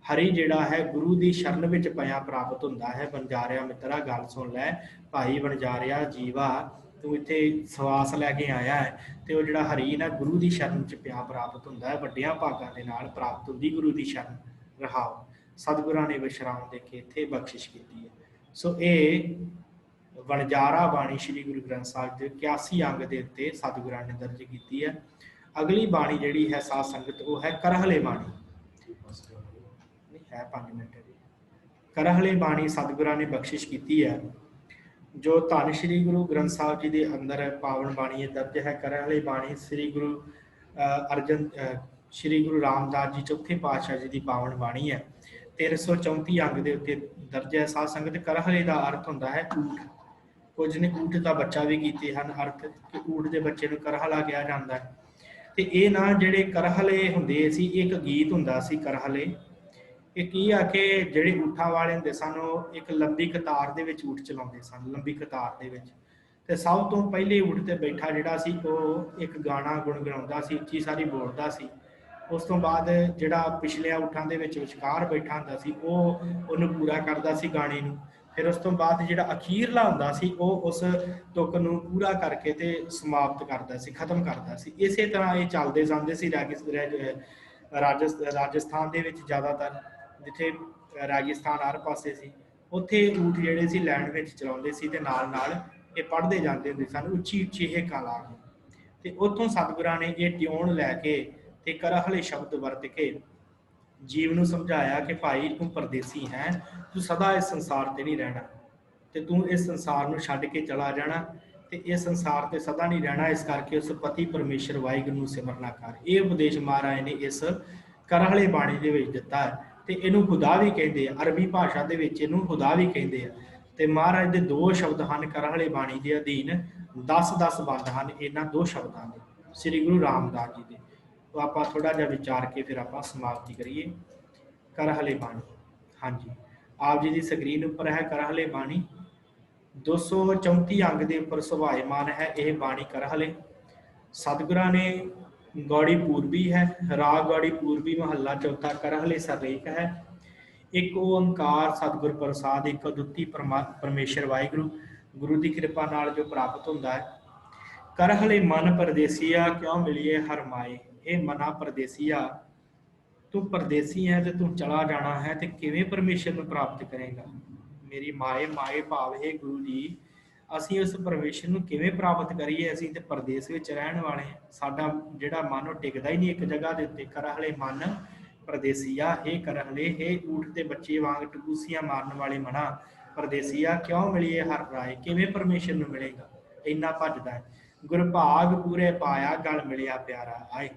ਹਰੀ ਜਿਹੜਾ ਹੈ ਗੁਰੂ ਦੀ ਸ਼ਰਨ ਵਿੱਚ ਪਿਆ ਪ੍ਰਾਪਤ ਹੁੰਦਾ ਹੈ। ਵਣਜਾਰਿਆ ਮਿੱਤਰਾ ਗੱਲ ਸੁਣ ਲੈ ਭਾਈ ਵਣਜਾਰਿਆ ਜੀਵਾ, ਤੂੰ ਇੱਥੇ ਸਵਾਸ ਲੈ ਕੇ ਆਇਆ ਹੈ ਤੇ ਉਹ ਜਿਹੜਾ ਹਰੀ ਨਾ ਗੁਰੂ ਦੀ ਸ਼ਰਨ 'ਚ ਪਿਆ ਪ੍ਰਾਪਤ ਹੁੰਦਾ ਹੈ। ਵੱਡਿਆਂ ਭਾਗਾਂ ਦੇ ਨਾਲ ਪ੍ਰਾਪਤ ਹੁੰਦੀ ਗੁਰੂ ਦੀ ਸ਼ਰਨ। ਰਹਾਓ ਸਤਿਗੁਰਾਂ ਨੇ ਵਿਸ਼ਰਾਮ ਦੇ ਕੇ ਇੱਥੇ ਬਖਸ਼ਿਸ਼ ਕੀਤੀ ਹੈ। ਸੋ ਇਹ ਵਣਜਾਰਾ ਬਾਣੀ ਸ੍ਰੀ ਗੁਰੂ ਗ੍ਰੰਥ ਸਾਹਿਬ ਦੇ 81 ਅੰਗ ਦੇ ਉੱਤੇ ਸਤਿਗੁਰਾਂ ਨੇ ਦਰਜ ਕੀਤੀ ਹੈ। ਅਗਲੀ ਬਾਣੀ ਜਿਹੜੀ ਹੈ ਸਾਧ ਸੰਗਤ ਉਹ ਹੈ ਕਰਹਲੇ ਬਾਣੀ। ਹੈ 5 ਮਿੰਟ ਦੀ ਕਰਹਲੇ ਬਾਣੀ ਸਤਿਗੁਰਾਂ ਨੇ ਬਖਸ਼ਿਸ਼ ਕੀਤੀ ਹੈ। ਜੋ ਧੰਨ ਸ੍ਰੀ ਗੁਰੂ ਗ੍ਰੰਥ ਸਾਹਿਬ ਜੀ ਦੇ ਅੰਦਰ ਪਾਵਨ ਬਾਣੀ ਦਰਜ ਹੈ। ਕਰਹਲੇ ਬਾਣੀ ਸ੍ਰੀ ਗੁਰੂ ਰਾਮਦਾਸ ਜੀ ਚੌਥੇ ਪਾਤਸ਼ਾਹ ਜੀ ਦੀ ਪਾਵਨ ਬਾਣੀ ਹੈ। 334 ਅੰਗ ਦੇ ਉੱਤੇ ਦਰਜ ਹੈ। ਸਾਧ ਸੰਗਤ ਕਰਹਲੇ ਦਾ ਅਰਥ ਹੁੰਦਾ ਹੈ ਊਠ। ਕੁਝ ਨੇ ਊਠ ਦਾ ਬੱਚਾ ਵੀ ਕੀਤੇ ਹਨ ਅਰਥ, ਕਿ ਊਠ ਦੇ ਬੱਚੇ ਨੂੰ ਕਰਹਲਾ ਕਿਹਾ ਜਾਂਦਾ ਹੈ। ਤੇ ਇਹ ਨਾ ਜਿਹੜੇ ਕਰਹਲੇ ਹੁੰਦੇ ਸੀ, ਇੱਕ ਗੀਤ ਹੁੰਦਾ ਸੀ ਕਰਹਲੇ। ਇਹ ਕੀ ਆ ਕਿ ਜਿਹੜੇ ਊਠਾਂ ਵਾਲੇ ਹੁੰਦੇ ਸਨ ਉਹ ਇੱਕ ਲੰਬੀ ਕਤਾਰ ਦੇ ਵਿੱਚ ਊਠ ਚਲਾਉਂਦੇ ਸਨ, ਲੰਬੀ ਕਤਾਰ ਦੇ ਵਿੱਚ। ਤੇ ਸਭ ਤੋਂ ਪਹਿਲੇ ਊਠ ਤੇ ਬੈਠਾ ਜਿਹੜਾ ਸੀ ਉਹ ਇੱਕ ਗਾਣਾ ਗੁਣਗੁਣਾਉਂਦਾ ਸੀ, ਉੱਚੀ ਸਾਰੀ ਬੋਲਦਾ ਸੀ। ਉਸ ਤੋਂ ਬਾਅਦ ਜਿਹੜਾ ਪਿਛਲਿਆਂ ਊਠਾਂ ਦੇ ਵਿੱਚ ਵਿਚਕਾਰ ਬੈਠਾ ਹੁੰਦਾ ਸੀ ਉਹ ਉਹਨੂੰ ਪੂਰਾ ਕਰਦਾ ਸੀ ਗਾਣੇ ਨੂੰ। ਫਿਰ ਉਸ ਤੋਂ ਬਾਅਦ ਜਿਹੜਾ ਅਖੀਰਲਾ ਹੁੰਦਾ ਸੀ ਉਹ ਉਸ ਤੁਕ ਨੂੰ ਪੂਰਾ ਕਰਕੇ ਤੇ ਸਮਾਪਤ ਕਰਦਾ ਸੀ, ਖਤਮ ਕਰਦਾ ਸੀ। ਇਸੇ ਤਰ੍ਹਾਂ ਇਹ ਚੱਲਦੇ ਜਾਂਦੇ ਸੀ। ਰਾਜਸਥਾਨ ਦੇ ਵਿੱਚ ਜ਼ਿਆਦਾਤਰ, ਜਿੱਥੇ ਰਾਜਸਥਾਨ ਹਰ ਪਾਸੇ ਸੀ, ਉੱਥੇ ਊਠ ਜਿਹੜੇ ਸੀ ਲੈਂਡ ਵਿੱਚ ਚਲਾਉਂਦੇ ਸੀ ਤੇ ਨਾਲ ਨਾਲ ਇਹ ਪੜ੍ਹਦੇ ਜਾਂਦੇ ਹੁੰਦੇ ਸਨ ਉੱਚੀ ਉੱਚੀ ਹੇਕਾਂ ਲਾ ਕੇ। ਤੇ ਉੱਥੋਂ ਸਤਿਗੁਰਾਂ ਨੇ ਇਹ ਟਿਊਨ ਲੈ ਕੇ ਤੇ ਕਰਹਲੇ ਸ਼ਬਦ ਵਰਤ ਕੇ ਜੀਵ ਨੂੰ ਸਮਝਾਇਆ ਕਿ ਭਾਈ ਤੂੰ ਪਰਦੇਸੀ ਹੈ, ਤੂੰ ਸਦਾ ਇਸ ਸੰਸਾਰ ਤੇ ਨਹੀਂ ਰਹਿਣਾ ਤੇ ਤੂੰ ਇਸ ਸੰਸਾਰ ਨੂੰ ਛੱਡ ਕੇ ਚਲਾ ਜਾਣਾ ਤੇ ਇਸ ਸੰਸਾਰ ਤੇ ਸਦਾ ਨਹੀਂ ਰਹਿਣਾ। ਇਸ ਕਰਕੇ ਉਸ ਪਤੀ ਪਰਮੇਸ਼ਰ ਵਾਹਿਗੁਰੂ ਨੂੰ ਸਿਮਰਨਾ ਕਰ। ਇਹ ਉਪਦੇਸ਼ ਮਹਾਰਾਜ ਨੇ ਇਸ ਕਰਹਲੇ ਬਾਣੀ ਦੇ ਵਿੱਚ ਦਿੱਤਾ ਹੈ। ਤੇ ਇਹਨੂੰ ਖੁਦਾ ਵੀ ਕਹਿੰਦੇ ਆ, ਅਰਬੀ ਭਾਸ਼ਾ ਦੇ ਵਿੱਚ ਇਹਨੂੰ ਖੁਦਾ ਵੀ ਕਹਿੰਦੇ ਆ। ਤੇ ਮਹਾਰਾਜ ਦੇ 2 ਸ਼ਬਦ ਹਨ ਕਰਹਲੇ ਬਾਣੀ ਦੇ ਅਧੀਨ, 10 ਬੰਦ ਹਨ ਇਹਨਾਂ 2 ਸ਼ਬਦਾਂ ਦੇ, ਸ੍ਰੀ ਗੁਰੂ ਰਾਮਦਾਸ ਜੀ ਦੇ। तो आप थोड़ा जहा विचार के फिर आप समाप्ति करिए। करहले बाणी, हाँ जी, आप जी की स्क्रीन उपर है करहले बाणी। 234 अंग के उपर सुभायमान है यह बाणी करहले। सतगुरां ने गौड़ी पूर्वी है, राग गौड़ी पूर्वी महला चौथा करहले सरलेख है। एक ओंकार सतगुर प्रसाद एक अद्वितीय परमेश्वर वाहिगुरु गुरु की कृपा नाल जो प्राप्त होंदा है। कर हले मन परदेसिया क्यों मिलिए हर माए। ये मना परदेसिया तू परदेसी है तो तू चला जाना है तो किवें परमेश्वर ਨੂੰ प्राप्त करेगा। मेरी माए माए भाव है गुरु जी ਅਸੀਂ ਉਸ ਪਰਮੇਸ਼ਰ ਨੂੰ ਕਿਵੇਂ ਪ੍ਰਾਪਤ ਕਰੀਏ। ਅਸੀਂ ਤੇ ਪਰਦੇਸ ਵਿੱਚ ਰਹਿਣ ਵਾਲੇ ਹਾਂ। ਸਾਡਾ ਜਿਹੜਾ ਮਨ ਉਹ ਟਿਕਦਾ ਹੀ ਨਹੀਂ ਇੱਕ ਜਗ੍ਹਾ ਦੇ ਉੱਤੇ। ਕਰ ਹਲੇ ਮਨ परदेसिया हे कर हले हे ऊठ ते बच्चे वांग टकूसियां मारन वाले मना परदेसिया क्यों मिलिए हर राय। किवें परमेश्वर नूं मिलेगा इन्ना भजदा है। गुर भाग पूरे पाया गल मिलिया प्यारा आए।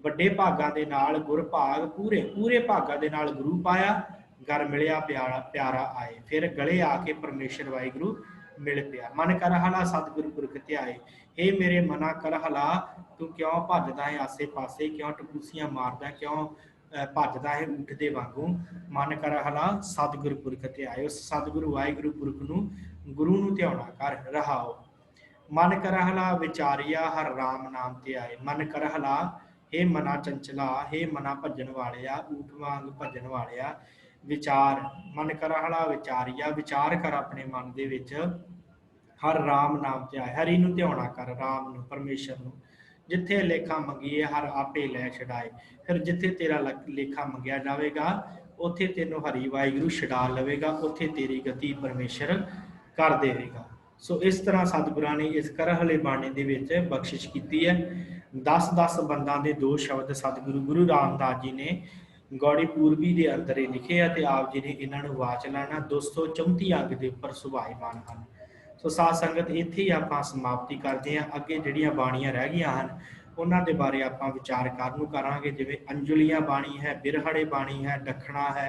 ਵੱਡੇ ਭਾਗਾਂ ਦੇ ਨਾਲ ਗੁਰ ਭਾਗ ਪੂਰੇ ਪੂਰੇ ਭਾਗਾਂ ਦੇ ਨਾਲ ਗੁਰੂ ਪਾਇਆ ਗਰ ਮਿਲਿਆ ਪਿਆਰਾ ਪਿਆਰਾ ਆਏ। ਫਿਰ ਗਲੇ ਆ ਕੇ ਪਰਮੇਸ਼ਰ ਵਾਹਿਗੁਰੂ ਮਿਲ ਪਿਆ। ਮਨ ਕਰ ਹਲਾ ਸਤਿਗੁਰੂ ਪੁਰਖ ਧਿਆਏ। हे मेरे मना कर हला तू क्यों भजदा है आसे पासे क्यों टकूसियां मारदा क्यों भजदा है ऊठ दे वांगू। मन कर हला सतगुरु पुरख ध्याए। उस सतगुरु वाहिगुरु पुरख नूं गुरु नूं ध्याउणा कर रहाओ। मन कर हला विचारिया हर राम नाम ते आए। मन कर हला हे मना चंचला हे मना भजन वालिया ऊठ वांग भजन वालिया विचार। मन कर हला विचारिया विचार कर अपने मन दे विच हर राम नाम ते आए। हरि नूं ध्याउणा कर राम नूं परमेश्वर नूं। जिथे लेखा मंगीए हर आपे लै छड़ाए। फिर जिथे तेरा लेखा मंगिया जाएगा उत्थे तेनों हरि वाहिगुरू छड़ा लवेगा। उत्थे तेरी गति परमेश्वर कर देगा। सो इस तरह सतगुरां ने इस कर हले बाणी दे विच बख्शिश की है। 10-10 बंदा के 2 शब्द सतगुरु गुरु रामदास जी ने गौड़ी पूर्वी के अंदर ही लिखे है। आप जी ने इन्हों वाच लाना 234 अंग के उपर सुभाईमान हैं। सो साध संगत इत्थे ही आपां समाप्ति करते हैं। अगे जिहड़ियां बाणियां रह गईयां हन उन्हां दे बारे आपां विचार करनू करांगे। जिवें अंजुलियां बाणी है बिरहड़े बाणी है दखना है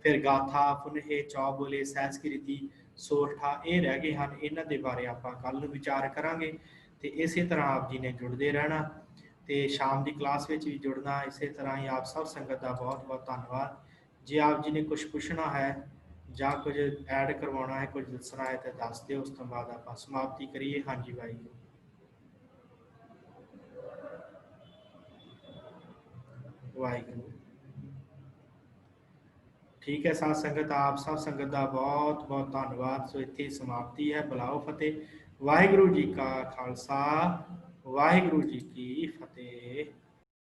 फिर गाथा पुनहे चौबोले सहसकृति सोठा ये रह गए हैं। इन्हां दे बारे आपां कल नूं विचार करांगे। तो इस तरह आप जी ने जुड़ते रहना तो शाम की क्लास में भी जुड़ना। इस तरह ही आप सब संगत का बहुत बहुत धन्यवाद। जे आप जी ने कुछ पूछना है ਜਾਂ कुछ ऐड करवाना है कुछ दसना है तो दस दो। उस तो बाद आप समाप्ति करिए। हाँ जी भाई वाहिगुरू ठीक है। साध संगत आप सब संगत का बहुत बहुत धन्यवाद। सो इत्थे समाप्ति है। बुलाओ फतेह। वाहिगुरू जी का खालसा वाहिगुरू जी की फतेह।